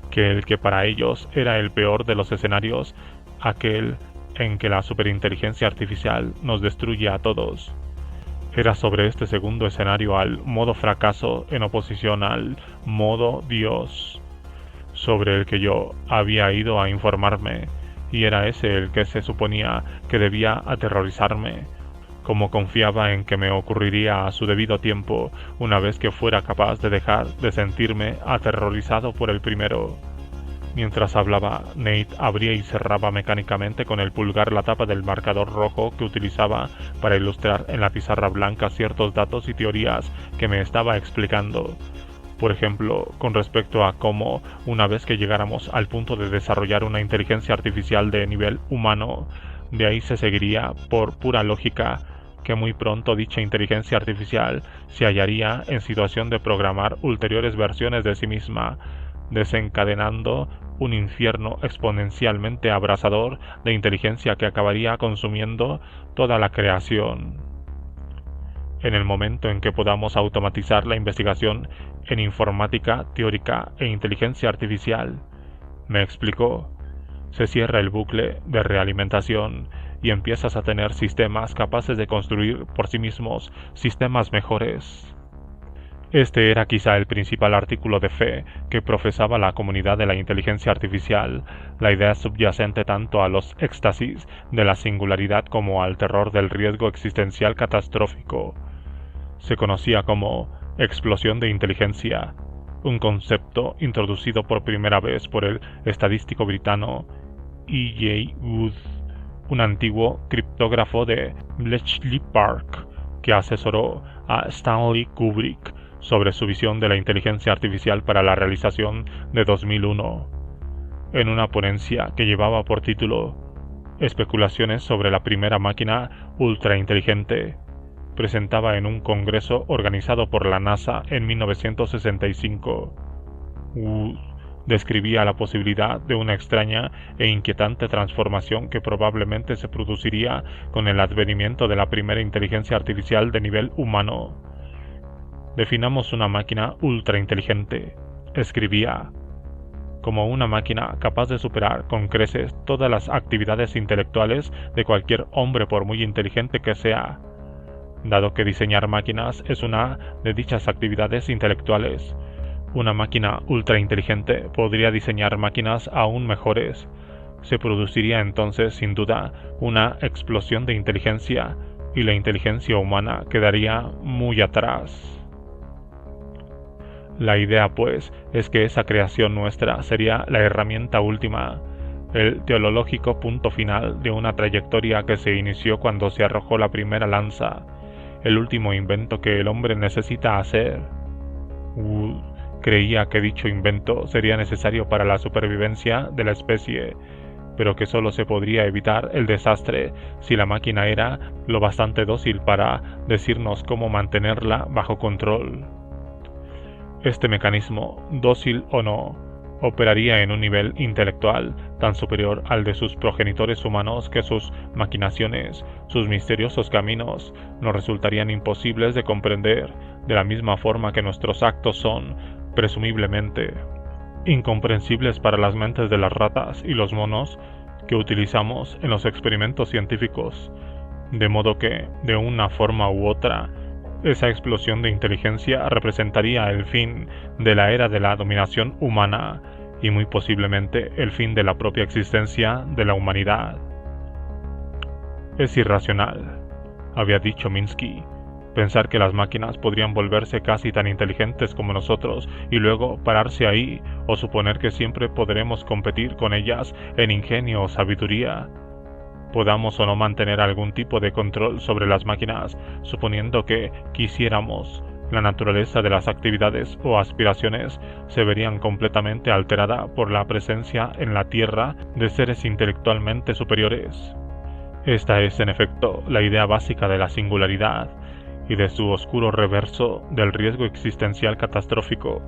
S1: que el que para ellos era el peor de los escenarios, aquel en que la superinteligencia artificial nos destruye a todos. Era sobre este segundo escenario, al modo fracaso en oposición al modo Dios, sobre el que yo había ido a informarme, y era ese el que se suponía que debía aterrorizarme, como confiaba en que me ocurriría a su debido tiempo una vez que fuera capaz de dejar de sentirme aterrorizado por el primero. Mientras hablaba, Nate abría y cerraba mecánicamente con el pulgar la tapa del marcador rojo que utilizaba para ilustrar en la pizarra blanca ciertos datos y teorías que me estaba explicando. Por ejemplo, con respecto a cómo, una vez que llegáramos al punto de desarrollar una inteligencia artificial de nivel humano, de ahí se seguiría, por pura lógica, que muy pronto dicha inteligencia artificial se hallaría en situación de programar ulteriores versiones de sí misma, desencadenando un infierno exponencialmente abrasador de inteligencia que acabaría consumiendo toda la creación. En el momento en que podamos automatizar la investigación en informática teórica e inteligencia artificial, me explicó, se cierra el bucle de realimentación y empiezas a tener sistemas capaces de construir por sí mismos sistemas mejores. Este era quizá el principal artículo de fe que profesaba la comunidad de la inteligencia artificial, la idea subyacente tanto a los éxtasis de la singularidad como al terror del riesgo existencial catastrófico. Se conocía como explosión de inteligencia, un concepto introducido por primera vez por el estadístico británico E. J. Wood, un antiguo criptógrafo de Bletchley Park que asesoró a Stanley Kubrick sobre su visión de la inteligencia artificial para la realización de 2001, en una ponencia que llevaba por título Especulaciones sobre la primera máquina ultrainteligente. Presentaba en un congreso organizado por la NASA en 1965. Wood describía la posibilidad de una extraña e inquietante transformación que probablemente se produciría con el advenimiento de la primera inteligencia artificial de nivel humano. Definamos una máquina ultrainteligente, escribía, como una máquina capaz de superar con creces todas las actividades intelectuales de cualquier hombre por muy inteligente que sea. Dado que diseñar máquinas es una de dichas actividades intelectuales, una máquina ultrainteligente podría diseñar máquinas aún mejores. Se produciría entonces sin duda una explosión de inteligencia y la inteligencia humana quedaría muy atrás. La idea, pues, es que esa creación nuestra sería la herramienta última, el teológico punto final de una trayectoria que se inició cuando se arrojó la primera lanza, el último invento que el hombre necesita hacer. Wood creía que dicho invento sería necesario para la supervivencia de la especie, pero que solo se podría evitar el desastre si la máquina era lo bastante dócil para decirnos cómo mantenerla bajo control. Este mecanismo, dócil o no, operaría en un nivel intelectual tan superior al de sus progenitores humanos que sus maquinaciones, sus misteriosos caminos, nos resultarían imposibles de comprender, de la misma forma que nuestros actos son, presumiblemente, incomprensibles para las mentes de las ratas y los monos que utilizamos en los experimentos científicos, de modo que, de una forma u otra, esa explosión de inteligencia representaría el fin de la era de la dominación humana y muy posiblemente el fin de la propia existencia de la humanidad. Es irracional, había dicho Minsky, pensar que las máquinas podrían volverse casi tan inteligentes como nosotros y luego pararse ahí o suponer que siempre podremos competir con ellas en ingenio o sabiduría. Podamos o no mantener algún tipo de control sobre las máquinas, suponiendo que quisiéramos, la naturaleza de las actividades o aspiraciones se verían completamente alterada por la presencia en la Tierra de seres intelectualmente superiores. Esta es, en efecto, la idea básica de la singularidad y de su oscuro reverso del riesgo existencial catastrófico.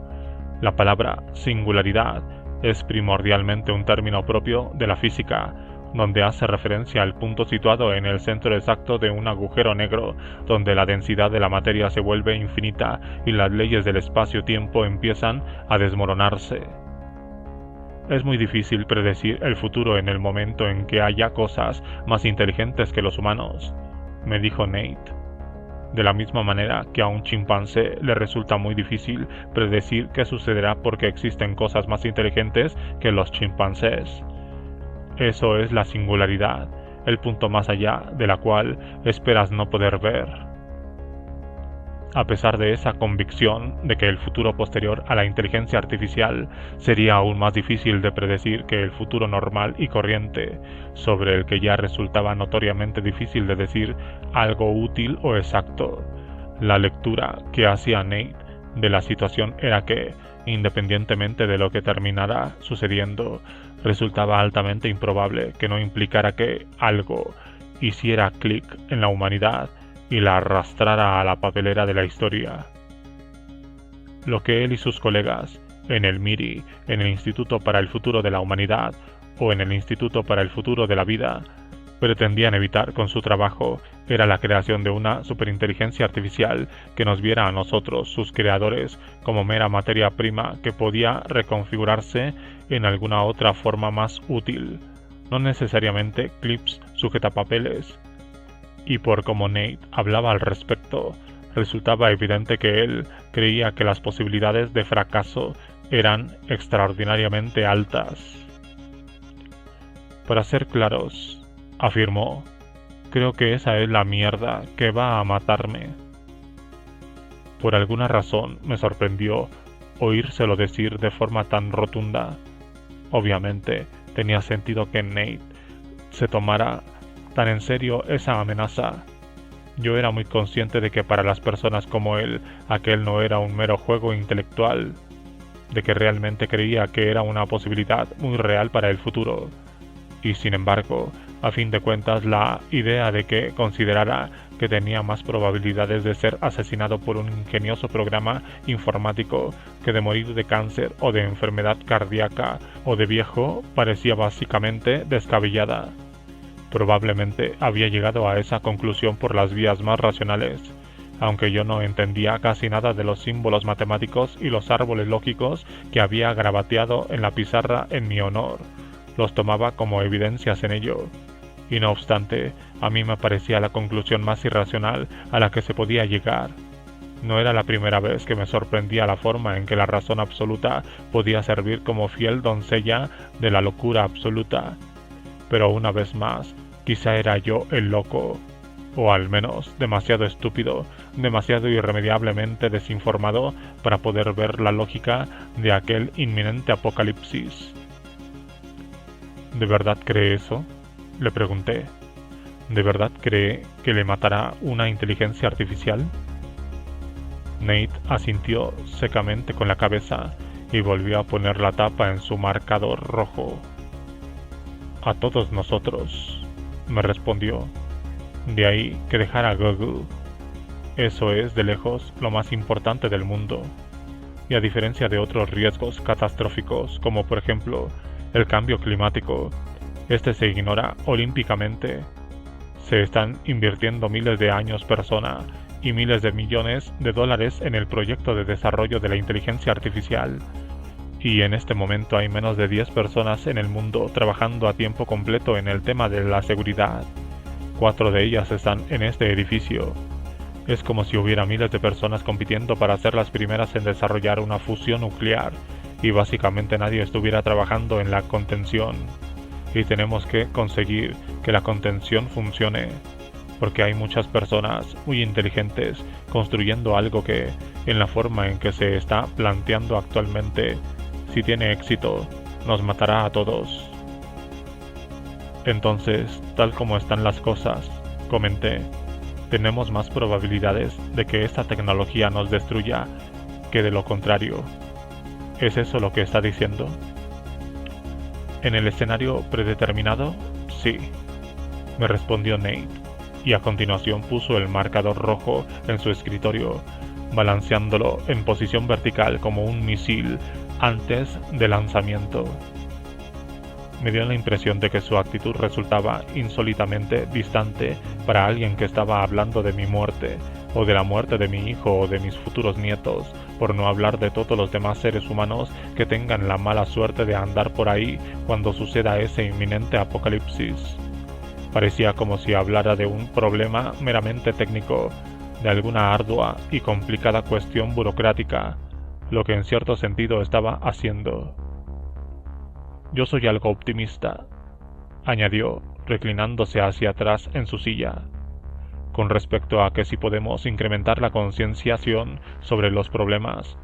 S1: La palabra singularidad es primordialmente un término propio de la física, donde hace referencia al punto situado en el centro exacto de un agujero negro, donde la densidad de la materia se vuelve infinita y las leyes del espacio-tiempo empiezan a desmoronarse. Es muy difícil predecir el futuro en el momento en que haya cosas más inteligentes que los humanos, me dijo Nate. De la misma manera que a un chimpancé le resulta muy difícil predecir qué sucederá porque existen cosas más inteligentes que los chimpancés. Eso es la singularidad, el punto más allá de la cual esperas no poder ver. A pesar de esa convicción de que el futuro posterior a la inteligencia artificial sería aún más difícil de predecir que el futuro normal y corriente, sobre el que ya resultaba notoriamente difícil de decir algo útil o exacto, la lectura que hacía Nate de la situación era que, independientemente de lo que terminara sucediendo, resultaba altamente improbable que no implicara que algo hiciera clic en la humanidad y la arrastrara a la papelera de la historia. Lo que él y sus colegas, en el MIRI, en el Instituto para el Futuro de la Humanidad o en el Instituto para el Futuro de la Vida, pretendían evitar con su trabajo era la creación de una superinteligencia artificial que nos viera a nosotros, sus creadores, como mera materia prima que podía reconfigurarse en alguna otra forma más útil, no necesariamente clips sujetapapeles. Y por como Nate hablaba al respecto, resultaba evidente que él creía que las posibilidades de fracaso eran extraordinariamente altas. Para ser claros, afirmó, creo que esa es la mierda que va a matarme. Por alguna razón me sorprendió oírselo decir de forma tan rotunda. Obviamente tenía sentido que Nate se tomara tan en serio esa amenaza. Yo era muy consciente de que para las personas como él, aquel no era un mero juego intelectual, de que realmente creía que era una posibilidad muy real para el futuro. Y sin embargo, a fin de cuentas, la idea de que considerara que tenía más probabilidades de ser asesinado por un ingenioso programa informático que de morir de cáncer o de enfermedad cardíaca o de viejo parecía básicamente descabellada. Probablemente había llegado a esa conclusión por las vías más racionales, aunque yo no entendía casi nada de los símbolos matemáticos y los árboles lógicos que había grabateado en la pizarra en mi honor. Los tomaba como evidencias en ello. Y no obstante, a mí me parecía la conclusión más irracional a la que se podía llegar. No era la primera vez que me sorprendía la forma en que la razón absoluta podía servir como fiel doncella de la locura absoluta. Pero una vez más, quizá era yo el loco, o al menos demasiado estúpido, demasiado irremediablemente desinformado para poder ver la lógica de aquel inminente apocalipsis. ¿De verdad cree eso?, le pregunté. ¿De verdad cree que le matará una inteligencia artificial? Nate asintió secamente con la cabeza y volvió a poner la tapa en su marcador rojo. A todos nosotros, me respondió. De ahí que dejara Google. Eso es de lejos lo más importante del mundo. Y a diferencia de otros riesgos catastróficos, como por ejemplo el cambio climático, este se ignora olímpicamente. Se están invirtiendo miles de años persona y miles de millones de dólares en el proyecto de desarrollo de la inteligencia artificial. Y en este momento hay menos de 10 personas en el mundo trabajando a tiempo completo en el tema de la seguridad. 4 de ellas están en este edificio. Es como si hubiera miles de personas compitiendo para ser las primeras en desarrollar una fusión nuclear, y básicamente nadie estuviera trabajando en la contención. Y tenemos que conseguir que la contención funcione, porque hay muchas personas muy inteligentes construyendo algo que, en la forma en que se está planteando actualmente, si tiene éxito, nos matará a todos. Entonces, tal como están las cosas, comenté, tenemos más probabilidades de que esta tecnología nos destruya que de lo contrario. ¿Es eso lo que está diciendo? En el escenario predeterminado, sí, me respondió Nate, y a continuación puso el marcador rojo en su escritorio, balanceándolo en posición vertical como un misil antes del lanzamiento. me dio la impresión de que su actitud resultaba insólitamente distante para alguien que estaba hablando de mi muerte, o de la muerte de mi hijo o de mis futuros nietos, por no hablar de todos los demás seres humanos que tengan la mala suerte de andar por ahí cuando suceda ese inminente apocalipsis. Parecía como si hablara de un problema meramente técnico, de alguna ardua y complicada cuestión burocrática, lo que en cierto sentido estaba haciendo. Yo soy algo optimista, añadió, reclinándose hacia atrás en su silla, con respecto a que si podemos incrementar la concienciación sobre los problemas.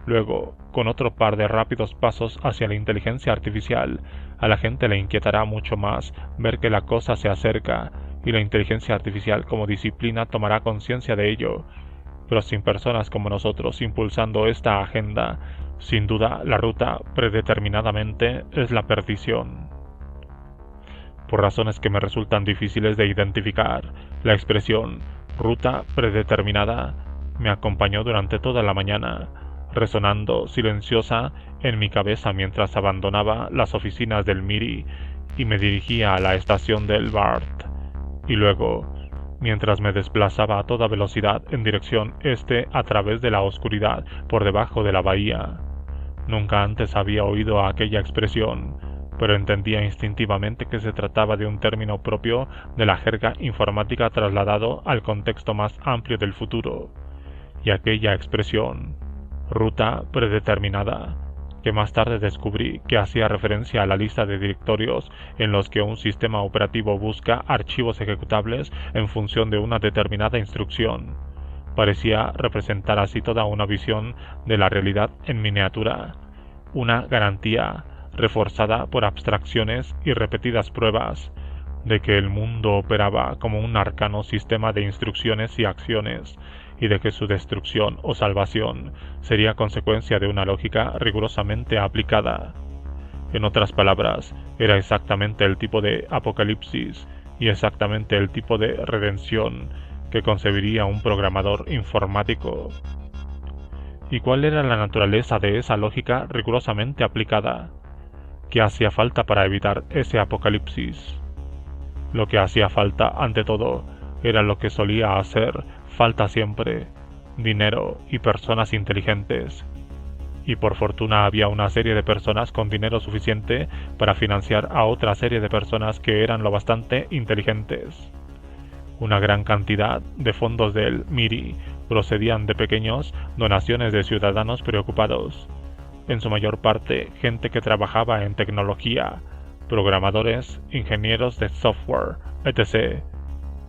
S1: Luego, con otro par de rápidos pasos hacia la inteligencia artificial, a la gente le inquietará mucho más ver que la cosa se acerca, y la inteligencia artificial como disciplina tomará conciencia de ello. Pero sin personas como nosotros impulsando esta agenda, sin duda la ruta predeterminadamente es la perdición. Por razones que me resultan difíciles de identificar, la expresión ruta predeterminada me acompañó durante toda la mañana, resonando silenciosa en mi cabeza mientras abandonaba las oficinas del MIRI y me dirigía a la estación del BART, y luego, mientras me desplazaba a toda velocidad en dirección este a través de la oscuridad por debajo de la bahía. Nunca antes había oído aquella expresión, pero entendía instintivamente que se trataba de un término propio de la jerga informática trasladado al contexto más amplio del futuro, y aquella expresión, ruta predeterminada, que más tarde descubrí que hacía referencia a la lista de directorios en los que un sistema operativo busca archivos ejecutables en función de una determinada instrucción. Parecía representar así toda una visión de la realidad en miniatura, una garantía reforzada por abstracciones y repetidas pruebas de que el mundo operaba como un arcano sistema de instrucciones y acciones, y de que su destrucción o salvación sería consecuencia de una lógica rigurosamente aplicada. En otras palabras, era exactamente el tipo de apocalipsis y exactamente el tipo de redención que concebiría un programador informático. ¿Y cuál era la naturaleza de esa lógica rigurosamente aplicada? ¿Qué hacía falta para evitar ese apocalipsis? Lo que hacía falta, ante todo, era lo que solía hacer falta siempre: dinero y personas inteligentes. Y por fortuna había una serie de personas con dinero suficiente para financiar a otra serie de personas que eran lo bastante inteligentes. Una gran cantidad de fondos del MIRI procedían de pequeñas donaciones de ciudadanos preocupados, en su mayor parte gente que trabajaba en tecnología, programadores, ingenieros de software, etc.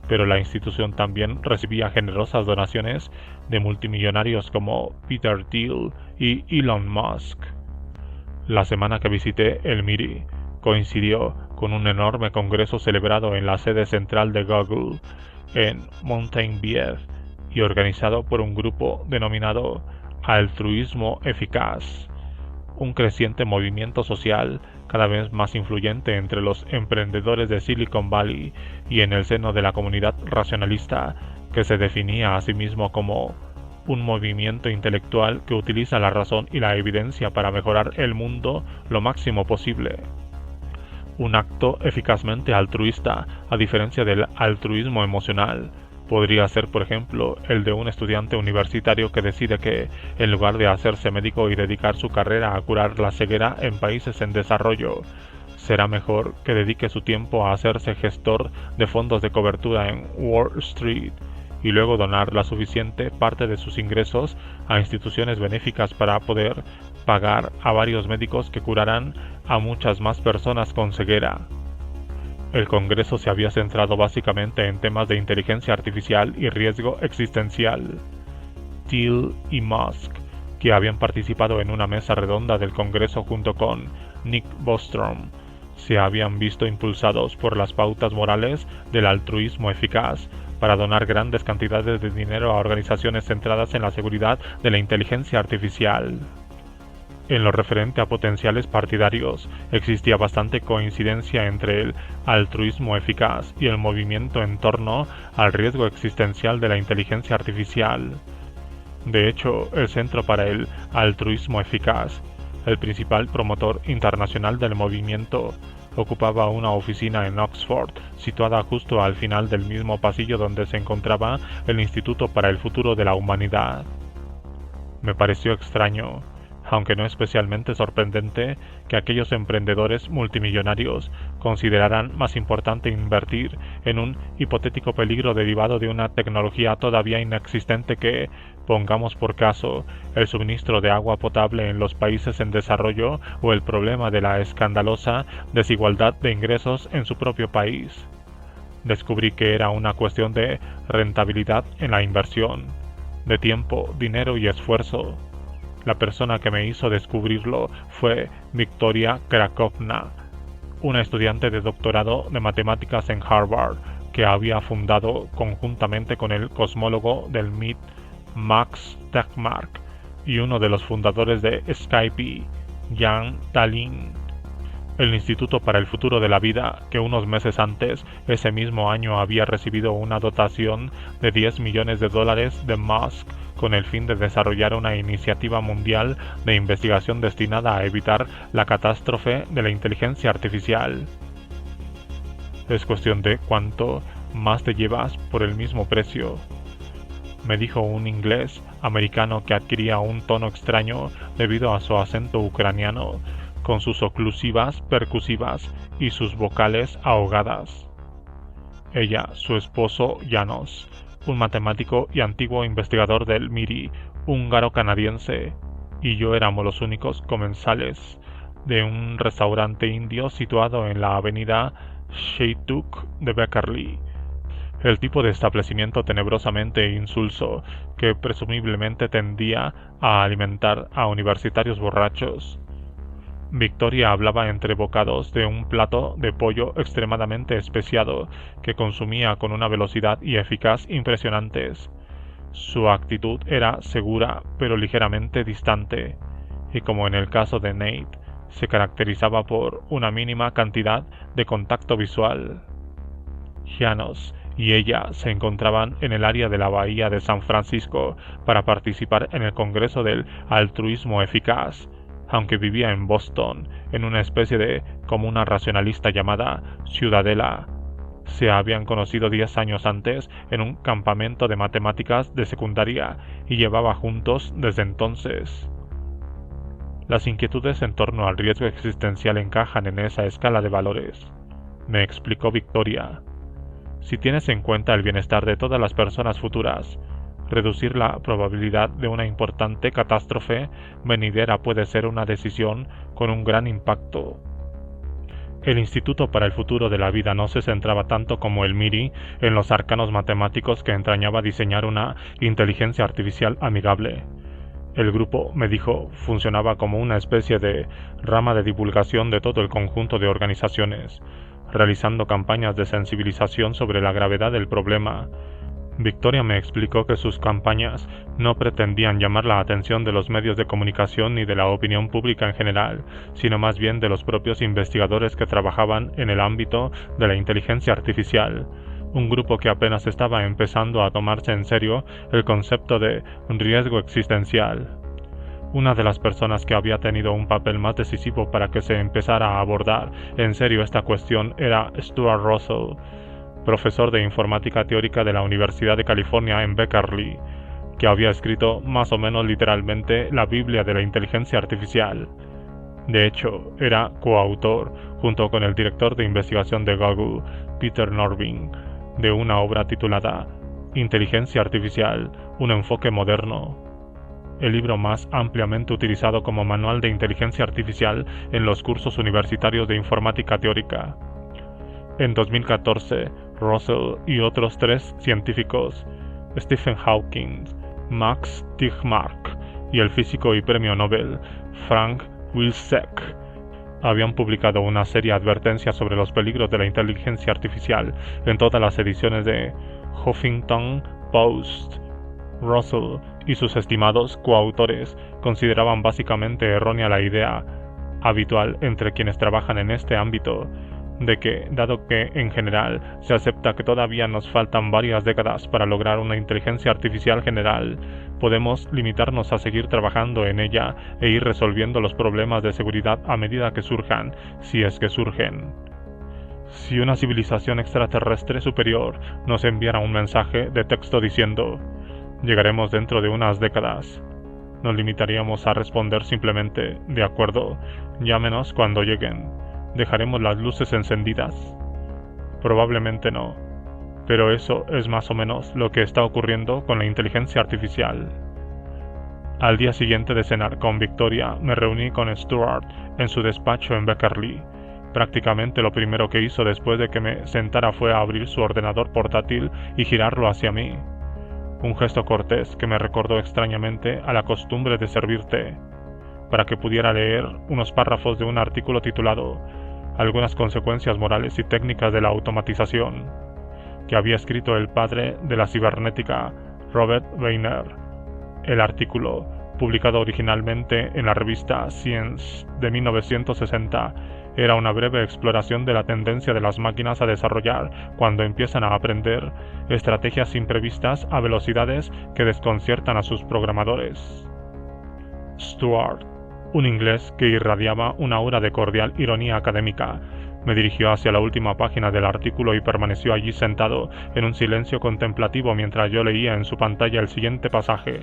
S1: Pero la institución también recibía generosas donaciones de multimillonarios como Peter Thiel y Elon Musk. La semana que visité el MIRI coincidió con un enorme congreso celebrado en la sede central de Google, en Mountain View, y organizado por un grupo denominado Altruismo Eficaz, un creciente movimiento social cada vez más influyente entre los emprendedores de Silicon Valley y en el seno de la comunidad racionalista, que se definía a sí mismo como un movimiento intelectual que utiliza la razón y la evidencia para mejorar el mundo lo máximo posible. Un acto eficazmente altruista, a diferencia del altruismo emocional, podría ser, por ejemplo, el de un estudiante universitario que decide que, en lugar de hacerse médico y dedicar su carrera a curar la ceguera en países en desarrollo, será mejor que dedique su tiempo a hacerse gestor de fondos de cobertura en Wall Street y luego donar la suficiente parte de sus ingresos a instituciones benéficas para poder pagar a varios médicos que curarán a muchas más personas con ceguera. El Congreso se había centrado básicamente en temas de inteligencia artificial y riesgo existencial. Thiel y Musk, que habían participado en una mesa redonda del Congreso junto con Nick Bostrom, se habían visto impulsados por las pautas morales del altruismo eficaz para donar grandes cantidades de dinero a organizaciones centradas en la seguridad de la inteligencia artificial. En lo referente a potenciales partidarios, existía bastante coincidencia entre el altruismo eficaz y el movimiento en torno al riesgo existencial de la inteligencia artificial. De hecho, el Centro para el Altruismo Eficaz, el principal promotor internacional del movimiento, ocupaba una oficina en Oxford, situada justo al final del mismo pasillo donde se encontraba el Instituto para el Futuro de la Humanidad. Me pareció extraño, aunque no especialmente sorprendente, que aquellos emprendedores multimillonarios consideraran más importante invertir en un hipotético peligro derivado de una tecnología todavía inexistente que, pongamos por caso, el suministro de agua potable en los países en desarrollo o el problema de la escandalosa desigualdad de ingresos en su propio país. Descubrí que era una cuestión de rentabilidad en la inversión, de tiempo, dinero y esfuerzo. La persona que me hizo descubrirlo fue Victoria Krakovna, una estudiante de doctorado de matemáticas en Harvard, que había fundado conjuntamente con el cosmólogo del MIT, Max Tegmark, y uno de los fundadores de Skype, Jan Tallinn, el Instituto para el Futuro de la Vida, que unos meses antes, ese mismo año, había recibido una dotación de $10 millones de Musk con el fin de desarrollar una iniciativa mundial de investigación destinada a evitar la catástrofe de la inteligencia artificial. Es cuestión de cuánto más te llevas por el mismo precio, me dijo un inglés americano que adquiría un tono extraño debido a su acento ucraniano, con sus oclusivas percusivas y sus vocales ahogadas. Ella, su esposo Janos, un matemático y antiguo investigador del MIRI, húngaro-canadiense, y yo éramos los únicos comensales de un restaurante indio situado en la avenida Shattuck de Beckerley, el tipo de establecimiento tenebrosamente insulso que presumiblemente tendía a alimentar a universitarios borrachos. Victoria hablaba entre bocados de un plato de pollo extremadamente especiado que consumía con una velocidad y eficaz impresionantes. Su actitud era segura pero ligeramente distante, y como en el caso de Nate, se caracterizaba por una mínima cantidad de contacto visual. Janos y ella se encontraban en el área de la Bahía de San Francisco para participar en el Congreso del Altruismo Eficaz, aunque vivía en Boston, en una especie de comuna racionalista llamada Ciudadela. Se habían conocido 10 años antes en un campamento de matemáticas de secundaria y llevaba juntos desde entonces. Las inquietudes en torno al riesgo existencial encajan en esa escala de valores, me explicó Victoria. Si tienes en cuenta el bienestar de todas las personas futuras, reducir la probabilidad de una importante catástrofe venidera puede ser una decisión con un gran impacto. El Instituto para el Futuro de la Vida no se centraba tanto como el MIRI en los arcanos matemáticos que entrañaba diseñar una inteligencia artificial amigable. El grupo, me dijo, funcionaba como una especie de rama de divulgación de todo el conjunto de organizaciones, realizando campañas de sensibilización sobre la gravedad del problema. Victoria me explicó que sus campañas no pretendían llamar la atención de los medios de comunicación ni de la opinión pública en general, sino más bien de los propios investigadores que trabajaban en el ámbito de la inteligencia artificial, un grupo que apenas estaba empezando a tomarse en serio el concepto de riesgo existencial. Una de las personas que había tenido un papel más decisivo para que se empezara a abordar en serio esta cuestión era Stuart Russell, profesor de informática teórica de la Universidad de California en Berkeley, que había escrito más o menos literalmente la Biblia de la inteligencia artificial. De hecho, era coautor, junto con el director de investigación de Google, Peter Norvig, de una obra titulada Inteligencia Artificial, un enfoque moderno, el libro más ampliamente utilizado como manual de inteligencia artificial en los cursos universitarios de informática teórica. En 2014, Russell y otros 3 científicos, Stephen Hawking, Max Tegmark y el físico y premio Nobel Frank Wilczek, habían publicado una serie de advertencias sobre los peligros de la inteligencia artificial en todas las ediciones de Huffington Post. Russell y sus estimados coautores consideraban básicamente errónea la idea habitual entre quienes trabajan en este ámbito de que, dado que en general se acepta que todavía nos faltan varias décadas para lograr una inteligencia artificial general, podemos limitarnos a seguir trabajando en ella e ir resolviendo los problemas de seguridad a medida que surjan, si es que surgen. Si una civilización extraterrestre superior nos enviara un mensaje de texto diciendo «Llegaremos dentro de unas décadas», nos limitaríamos a responder simplemente «De acuerdo, llámenos cuando lleguen. ¿Dejaremos las luces encendidas?» Probablemente no, pero eso es más o menos lo que está ocurriendo con la inteligencia artificial. Al día siguiente de cenar con Victoria, me reuní con Stuart en su despacho en Beckerley. Prácticamente lo primero que hizo después de que me sentara fue abrir su ordenador portátil y girarlo hacia mí. Un gesto cortés que me recordó extrañamente a la costumbre de servir té, para que pudiera leer unos párrafos de un artículo titulado «Algunas consecuencias morales y técnicas de la automatización», que había escrito el padre de la cibernética, Robert Weiner. El artículo, publicado originalmente en la revista Science de 1960, era una breve exploración de la tendencia de las máquinas a desarrollar, cuando empiezan a aprender, estrategias imprevistas a velocidades que desconciertan a sus programadores. Stuart, un inglés que irradiaba una aura de cordial ironía académica, me dirigió hacia la última página del artículo y permaneció allí sentado en un silencio contemplativo mientras yo leía en su pantalla el siguiente pasaje.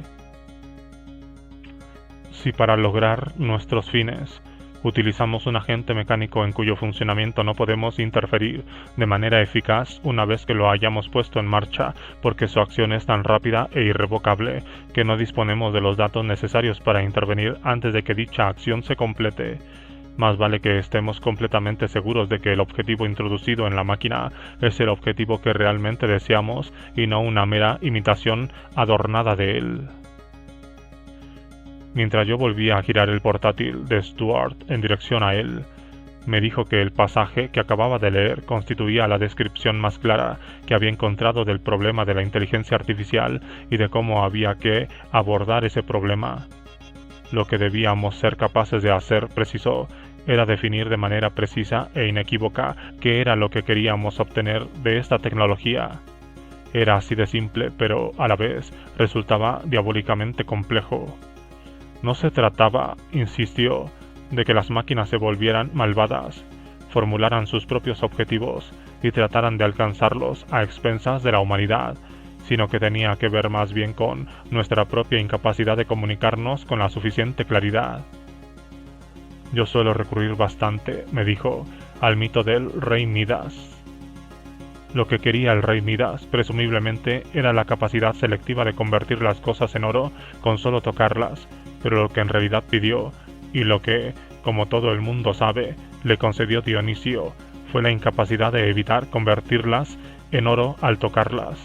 S1: Si para lograr nuestros fines utilizamos un agente mecánico en cuyo funcionamiento no podemos interferir de manera eficaz una vez que lo hayamos puesto en marcha, porque su acción es tan rápida e irrevocable que no disponemos de los datos necesarios para intervenir antes de que dicha acción se complete, más vale que estemos completamente seguros de que el objetivo introducido en la máquina es el objetivo que realmente deseamos y no una mera imitación adornada de él. Mientras yo volvía a girar el portátil de Stuart en dirección a él, me dijo que el pasaje que acababa de leer constituía la descripción más clara que había encontrado del problema de la inteligencia artificial y de cómo había que abordar ese problema. Lo que debíamos ser capaces de hacer, precisó, era definir de manera precisa e inequívoca qué era lo que queríamos obtener de esta tecnología. Era así de simple, pero a la vez resultaba diabólicamente complejo. No se trataba, insistió, de que las máquinas se volvieran malvadas, formularan sus propios objetivos y trataran de alcanzarlos a expensas de la humanidad, sino que tenía que ver más bien con nuestra propia incapacidad de comunicarnos con la suficiente claridad. Yo suelo recurrir bastante, me dijo, al mito del rey Midas. Lo que quería el rey Midas, presumiblemente, era la capacidad selectiva de convertir las cosas en oro con solo tocarlas, pero lo que en realidad pidió, y lo que, como todo el mundo sabe, le concedió Dionisio, fue la incapacidad de evitar convertirlas en oro al tocarlas.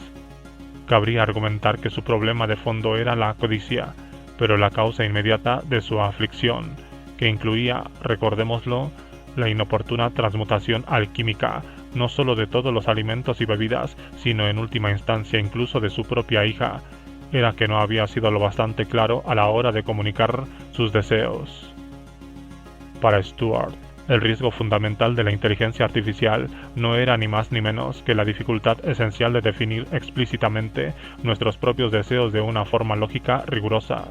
S1: Cabría argumentar que su problema de fondo era la codicia, pero la causa inmediata de su aflicción, que incluía, recordémoslo, la inoportuna transmutación alquímica, no solo de todos los alimentos y bebidas, sino en última instancia incluso de su propia hija, era que no había sido lo bastante claro a la hora de comunicar sus deseos. Para Stuart, el riesgo fundamental de la inteligencia artificial no era ni más ni menos que la dificultad esencial de definir explícitamente nuestros propios deseos de una forma lógica rigurosa.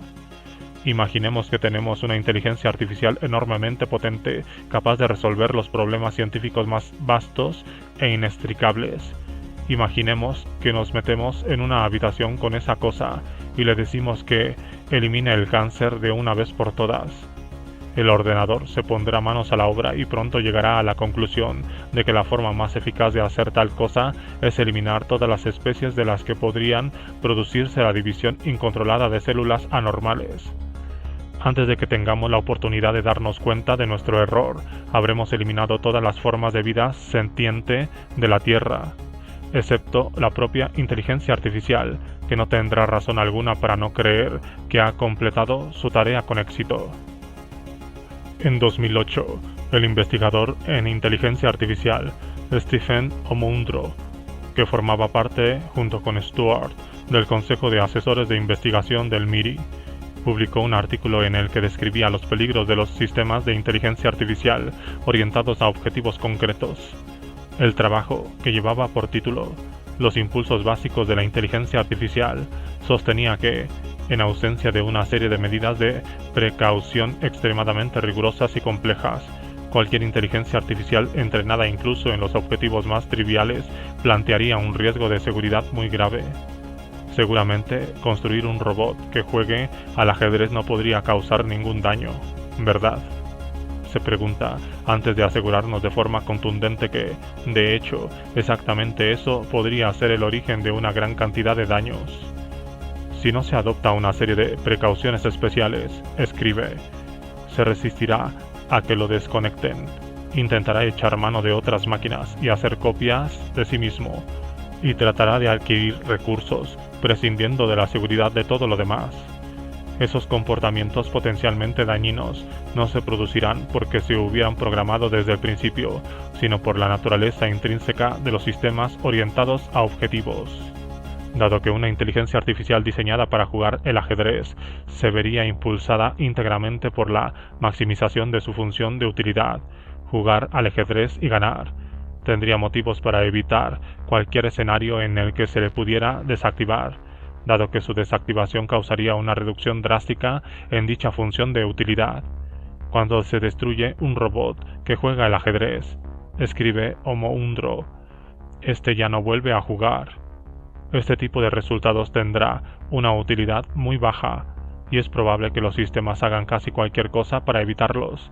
S1: Imaginemos que tenemos una inteligencia artificial enormemente potente, capaz de resolver los problemas científicos más vastos e inextricables. Imaginemos que nos metemos en una habitación con esa cosa y le decimos que elimine el cáncer de una vez por todas. El ordenador se pondrá manos a la obra y pronto llegará a la conclusión de que la forma más eficaz de hacer tal cosa es eliminar todas las especies de las que podrían producirse la división incontrolada de células anormales. Antes de que tengamos la oportunidad de darnos cuenta de nuestro error, habremos eliminado todas las formas de vida sentiente de la Tierra, excepto la propia inteligencia artificial, que no tendrá razón alguna para no creer que ha completado su tarea con éxito. En 2008, el investigador en inteligencia artificial Stephen Omoundro, que formaba parte, junto con Stuart, del Consejo de Asesores de Investigación del MIRI, publicó un artículo en el que describía los peligros de los sistemas de inteligencia artificial orientados a objetivos concretos. El trabajo, que llevaba por título Los impulsos básicos de la inteligencia artificial, sostenía que, en ausencia de una serie de medidas de precaución extremadamente rigurosas y complejas, Cualquier inteligencia artificial entrenada incluso en los objetivos más triviales plantearía un riesgo de seguridad muy grave. Seguramente, construir un robot que juegue al ajedrez no podría causar ningún daño, ¿verdad? Se pregunta, antes de asegurarnos de forma contundente que, de hecho, exactamente eso podría ser el origen de una gran cantidad de daños. Si no se adopta una serie de precauciones especiales, escribe, se resistirá a que lo desconecten, intentará echar mano de otras máquinas y hacer copias de sí mismo, y tratará de adquirir recursos, prescindiendo de la seguridad de todo lo demás. Esos comportamientos potencialmente dañinos no se producirán porque se hubieran programado desde el principio, sino por la naturaleza intrínseca de los sistemas orientados a objetivos. Dado que una inteligencia artificial diseñada para jugar el ajedrez se vería impulsada íntegramente por la maximización de su función de utilidad, jugar al ajedrez y ganar, tendría motivos para evitar cualquier escenario en el que se le pudiera desactivar, dado que su desactivación causaría una reducción drástica en dicha función de utilidad. Cuando se destruye un robot que juega el ajedrez, escribe Homo Undro, este ya no vuelve a jugar. Este tipo de resultados tendrá una utilidad muy baja, y es probable que los sistemas hagan casi cualquier cosa para evitarlos.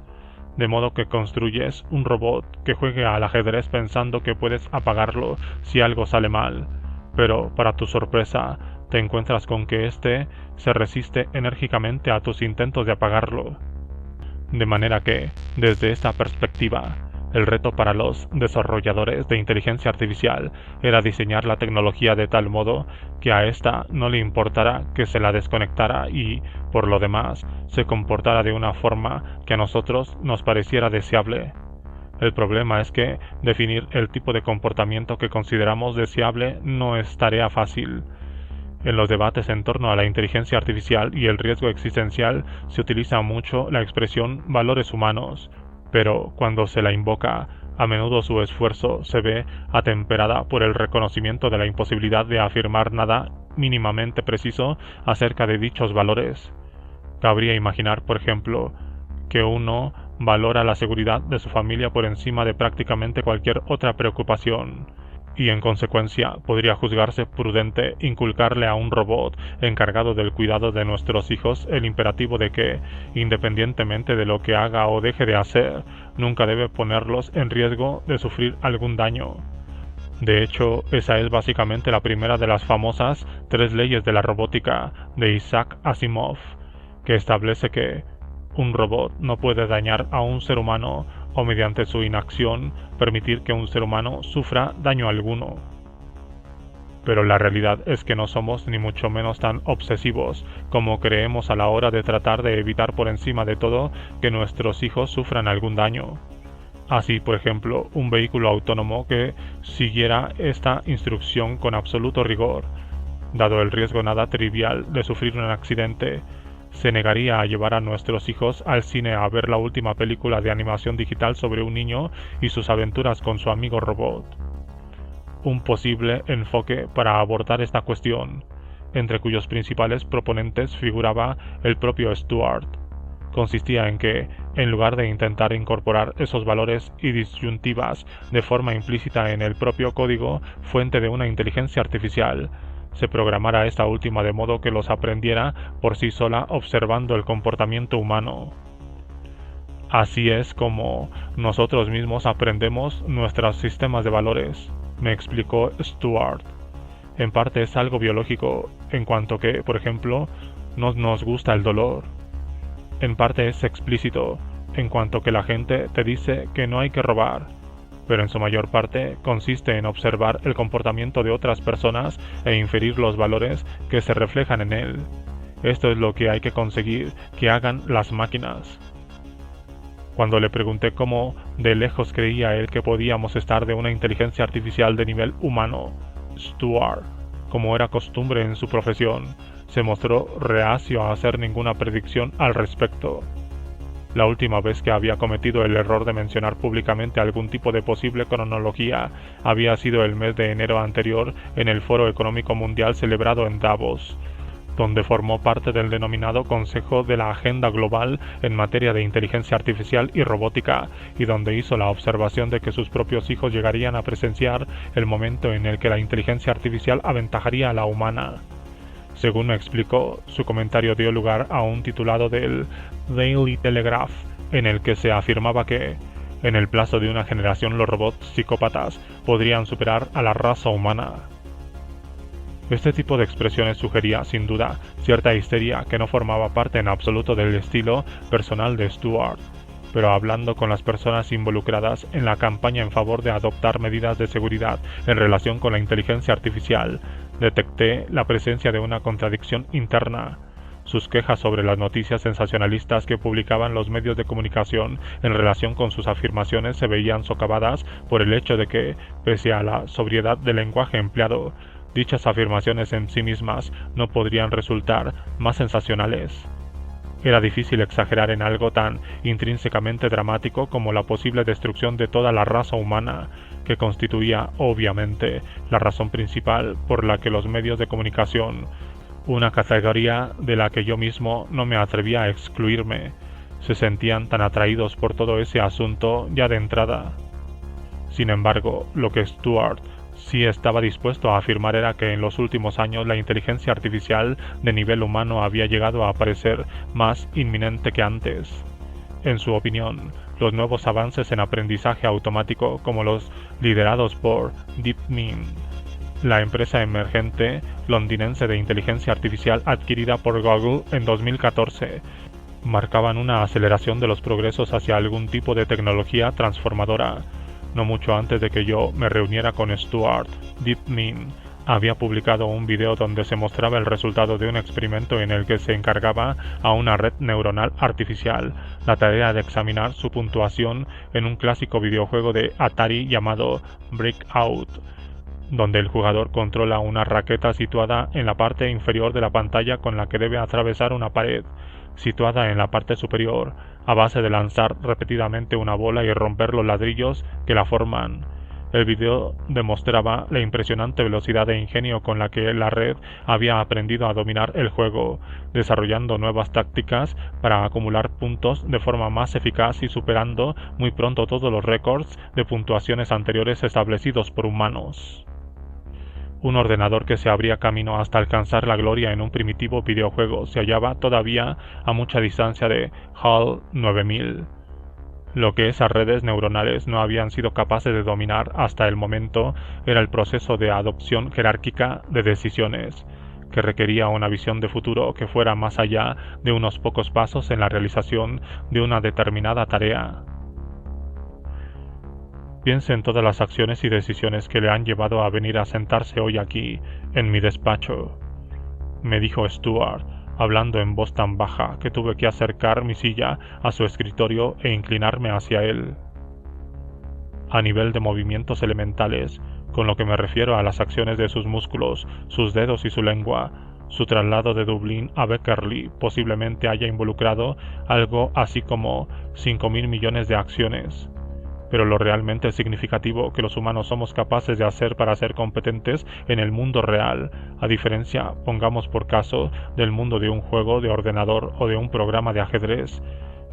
S1: De modo que construyes un robot que juegue al ajedrez pensando que puedes apagarlo si algo sale mal, pero para tu sorpresa te encuentras con que éste se resiste enérgicamente a tus intentos de apagarlo. De manera que, desde esta perspectiva, el reto para los desarrolladores de inteligencia artificial era diseñar la tecnología de tal modo que a ésta no le importara que se la desconectara y, por lo demás, se comportara de una forma que a nosotros nos pareciera deseable. El problema es que definir el tipo de comportamiento que consideramos deseable no es tarea fácil. En los debates en torno a la inteligencia artificial y el riesgo existencial se utiliza mucho la expresión valores humanos, pero cuando se la invoca, a menudo su esfuerzo se ve atemperada por el reconocimiento de la imposibilidad de afirmar nada mínimamente preciso acerca de dichos valores. Cabría imaginar, por ejemplo, que uno valora la seguridad de su familia por encima de prácticamente cualquier otra preocupación, y en consecuencia podría juzgarse prudente inculcarle a un robot encargado del cuidado de nuestros hijos el imperativo de que, independientemente de lo que haga o deje de hacer, nunca debe ponerlos en riesgo de sufrir algún daño. De hecho, esa es básicamente la primera de las famosas 3 leyes de la robótica de Isaac Asimov, que establece que un robot no puede dañar a un ser humano o mediante su inacción permitir que un ser humano sufra daño alguno. Pero la realidad es que no somos ni mucho menos tan obsesivos como creemos a la hora de tratar de evitar por encima de todo que nuestros hijos sufran algún daño. Así, por ejemplo, un vehículo autónomo que siguiera esta instrucción con absoluto rigor, dado el riesgo nada trivial de sufrir un accidente, se negaría a llevar a nuestros hijos al cine a ver la última película de animación digital sobre un niño y sus aventuras con su amigo robot. Un posible enfoque para abordar esta cuestión, entre cuyos principales proponentes figuraba el propio Stuart, consistía en que, en lugar de intentar incorporar esos valores y disyuntivas de forma implícita en el propio código fuente de una inteligencia artificial, se programara esta última de modo que los aprendiera por sí sola observando el comportamiento humano. Así es como nosotros mismos aprendemos nuestros sistemas de valores, me explicó Stuart. En parte es algo biológico, en cuanto que, por ejemplo, no nos gusta el dolor. En parte es explícito, en cuanto que la gente te dice que no hay que robar, pero en su mayor parte consiste en observar el comportamiento de otras personas e inferir los valores que se reflejan en él. Esto es lo que hay que conseguir que hagan las máquinas. Cuando le pregunté cómo de lejos creía él que podíamos estar de una inteligencia artificial de nivel humano, Stuart, como era costumbre en su profesión, se mostró reacio a hacer ninguna predicción al respecto. La última vez que había cometido el error de mencionar públicamente algún tipo de posible cronología había sido el mes de enero anterior en el Foro Económico Mundial celebrado en Davos, donde formó parte del denominado Consejo de la Agenda Global en materia de inteligencia artificial y robótica, y donde hizo la observación de que sus propios hijos llegarían a presenciar el momento en el que la inteligencia artificial aventajaría a la humana. Según me explicó, su comentario dio lugar a un titulado del Daily Telegraph, en el que se afirmaba que, en el plazo de una generación, los robots psicópatas podrían superar a la raza humana. Este tipo de expresiones sugería, sin duda, cierta histeria que no formaba parte en absoluto del estilo personal de Stewart, pero hablando con las personas involucradas en la campaña en favor de adoptar medidas de seguridad en relación con la inteligencia artificial, detecté la presencia de una contradicción interna. Sus quejas sobre las noticias sensacionalistas que publicaban los medios de comunicación en relación con sus afirmaciones se veían socavadas por el hecho de que, pese a la sobriedad del lenguaje empleado, dichas afirmaciones en sí mismas no podrían resultar más sensacionales. Era difícil exagerar en algo tan intrínsecamente dramático como la posible destrucción de toda la raza humana, que constituía, obviamente, la razón principal por la que los medios de comunicación, una categoría de la que yo mismo no me atrevía a excluirme, se sentían tan atraídos por todo ese asunto ya de entrada. Sin embargo, lo que Stewart sí estaba dispuesto a afirmar era que en los últimos años la inteligencia artificial de nivel humano había llegado a parecer más inminente que antes. En su opinión, los nuevos avances en aprendizaje automático, como los liderados por DeepMind, la empresa emergente londinense de inteligencia artificial adquirida por Google en 2014, marcaban una aceleración de los progresos hacia algún tipo de tecnología transformadora. No mucho antes de que yo me reuniera con Stewart, DeepMind había publicado un video donde se mostraba el resultado de un experimento en el que se encargaba a una red neuronal artificial la tarea de examinar su puntuación en un clásico videojuego de Atari llamado Breakout, donde el jugador controla una raqueta situada en la parte inferior de la pantalla con la que debe atravesar una pared situada en la parte superior, a base de lanzar repetidamente una bola y romper los ladrillos que la forman. El video demostraba la impresionante velocidad e ingenio con la que la red había aprendido a dominar el juego, desarrollando nuevas tácticas para acumular puntos de forma más eficaz y superando muy pronto todos los récords de puntuaciones anteriores establecidos por humanos. Un ordenador que se abría camino hasta alcanzar la gloria en un primitivo videojuego se hallaba todavía a mucha distancia de HAL 9000. Lo que esas redes neuronales no habían sido capaces de dominar hasta el momento era el proceso de adopción jerárquica de decisiones, que requería una visión de futuro que fuera más allá de unos pocos pasos en la realización de una determinada tarea. Piense en todas las acciones y decisiones que le han llevado a venir a sentarse hoy aquí, en mi despacho, me dijo Stewart, hablando en voz tan baja que tuve que acercar mi silla a su escritorio e inclinarme hacia él. A nivel de movimientos elementales, con lo que me refiero a las acciones de sus músculos, sus dedos y su lengua, su traslado de Dublín a Beckerley posiblemente haya involucrado algo así como 5.000 millones de acciones. Pero lo realmente significativo que los humanos somos capaces de hacer para ser competentes en el mundo real, a diferencia, pongamos por caso, del mundo de un juego de ordenador o de un programa de ajedrez,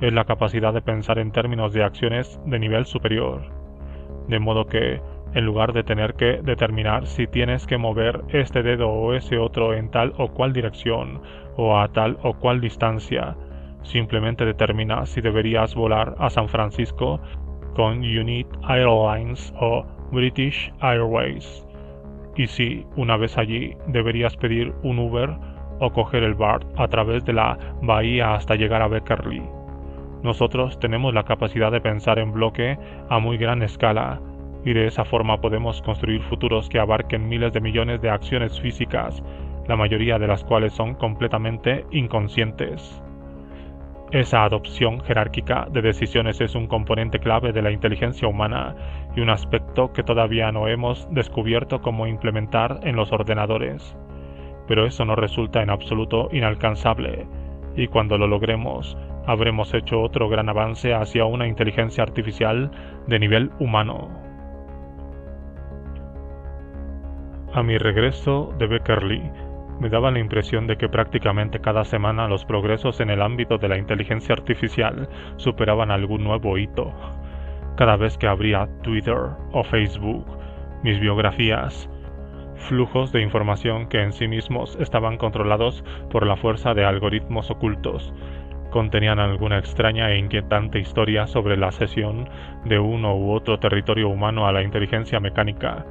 S1: es la capacidad de pensar en términos de acciones de nivel superior. De modo que, en lugar de tener que determinar si tienes que mover este dedo o ese otro en tal o cual dirección, o a tal o cual distancia, simplemente determina si deberías volar a San Francisco con United Airlines o British Airways, y si, una vez allí, deberías pedir un Uber o coger el BART a través de la bahía hasta llegar a Beckerley. Nosotros tenemos la capacidad de pensar en bloque a muy gran escala, y de esa forma podemos construir futuros que abarquen miles de millones de acciones físicas, la mayoría de las cuales son completamente inconscientes. Esa adopción jerárquica de decisiones es un componente clave de la inteligencia humana y un aspecto que todavía no hemos descubierto cómo implementar en los ordenadores. Pero eso no resulta en absoluto inalcanzable, y cuando lo logremos, habremos hecho otro gran avance hacia una inteligencia artificial de nivel humano. A mi regreso de Beckerley, Me daba la impresión de que prácticamente cada semana los progresos en el ámbito de la inteligencia artificial superaban algún nuevo hito. Cada vez que abría Twitter o Facebook, mis biografías, flujos de información que en sí mismos estaban controlados por la fuerza de algoritmos ocultos, contenían alguna extraña e inquietante historia sobre la cesión de uno u otro territorio humano a la inteligencia mecánica.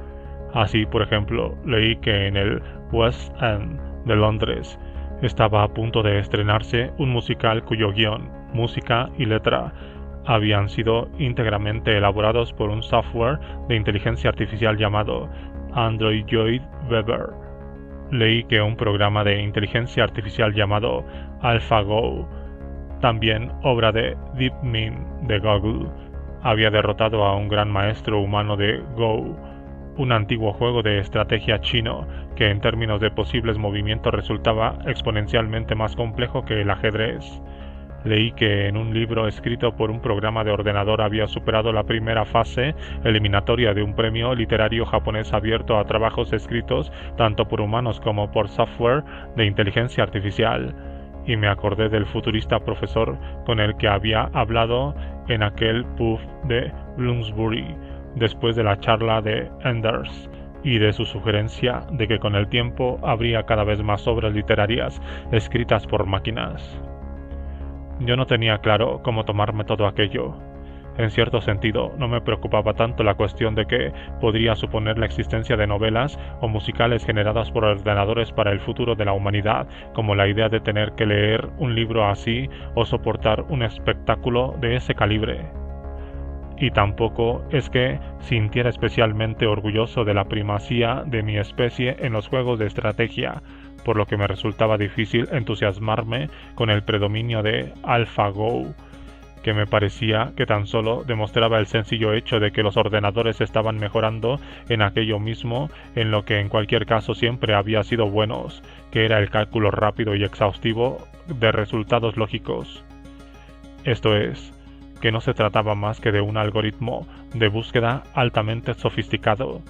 S1: Así, por ejemplo, leí que en el West End de Londres estaba a punto de estrenarse un musical cuyo guión, música y letra habían sido íntegramente elaborados por un software de inteligencia artificial llamado Android Weaver. Leí que un programa de inteligencia artificial llamado AlphaGo, también obra de DeepMind de Google, había derrotado a un gran maestro humano de Go, un antiguo juego de estrategia chino que en términos de posibles movimientos resultaba exponencialmente más complejo que el ajedrez. Leí que en un libro escrito por un programa de ordenador había superado la primera fase eliminatoria de un premio literario japonés abierto a trabajos escritos tanto por humanos como por software de inteligencia artificial, y me acordé del futurista profesor con el que había hablado en aquel pub de Bloomsbury después de la charla de Enders, y de su sugerencia de que con el tiempo habría cada vez más obras literarias escritas por máquinas. Yo no tenía claro cómo tomarme todo aquello. En cierto sentido, no me preocupaba tanto la cuestión de que podría suponer la existencia de novelas o musicales generadas por ordenadores para el futuro de la humanidad, como la idea de tener que leer un libro así o soportar un espectáculo de ese calibre. Y tampoco es que sintiera especialmente orgulloso de la primacía de mi especie en los juegos de estrategia, por lo que me resultaba difícil entusiasmarme con el predominio de AlphaGo, que me parecía que tan solo demostraba el sencillo hecho de que los ordenadores estaban mejorando en aquello mismo en lo que en cualquier caso siempre había sido buenos, que era el cálculo rápido y exhaustivo de resultados lógicos. Esto es, que no se trataba más que de un algoritmo de búsqueda altamente sofisticado.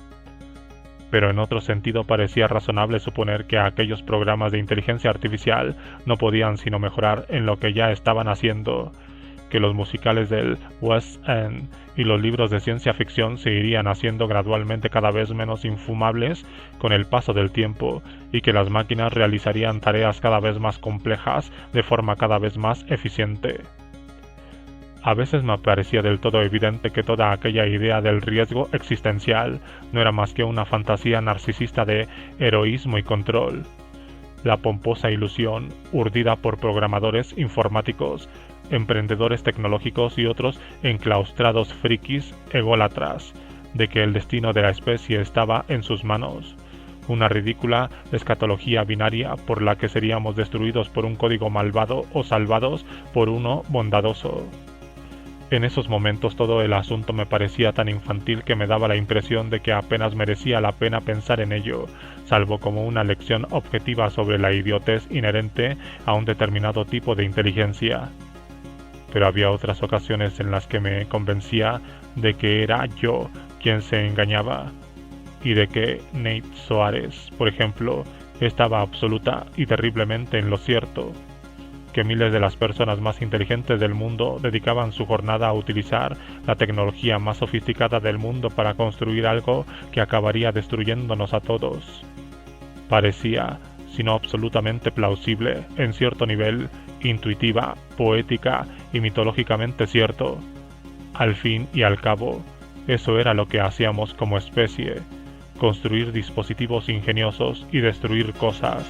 S1: Pero en otro sentido parecía razonable suponer que aquellos programas de inteligencia artificial no podían sino mejorar en lo que ya estaban haciendo, que los musicales del West End y los libros de ciencia ficción se irían haciendo gradualmente cada vez menos infumables con el paso del tiempo, y que las máquinas realizarían tareas cada vez más complejas de forma cada vez más eficiente. A veces me parecía del todo evidente que toda aquella idea del riesgo existencial no era más que una fantasía narcisista de heroísmo y control. La pomposa ilusión, urdida por programadores informáticos, emprendedores tecnológicos y otros enclaustrados frikis ególatras, de que el destino de la especie estaba en sus manos. Una ridícula escatología binaria por la que seríamos destruidos por un código malvado o salvados por uno bondadoso. En esos momentos todo el asunto me parecía tan infantil que me daba la impresión de que apenas merecía la pena pensar en ello, salvo como una lección objetiva sobre la idiotez inherente a un determinado tipo de inteligencia. Pero había otras ocasiones en las que me convencía de que era yo quien se engañaba, y de que Nate Soares, por ejemplo, estaba absoluta y terriblemente en lo cierto, que miles de las personas más inteligentes del mundo dedicaban su jornada a utilizar la tecnología más sofisticada del mundo para construir algo que acabaría destruyéndonos a todos. Parecía, si no absolutamente plausible, en cierto nivel, intuitiva, poética y mitológicamente cierto. Al fin y al cabo, eso era lo que hacíamos como especie, construir dispositivos ingeniosos y destruir cosas.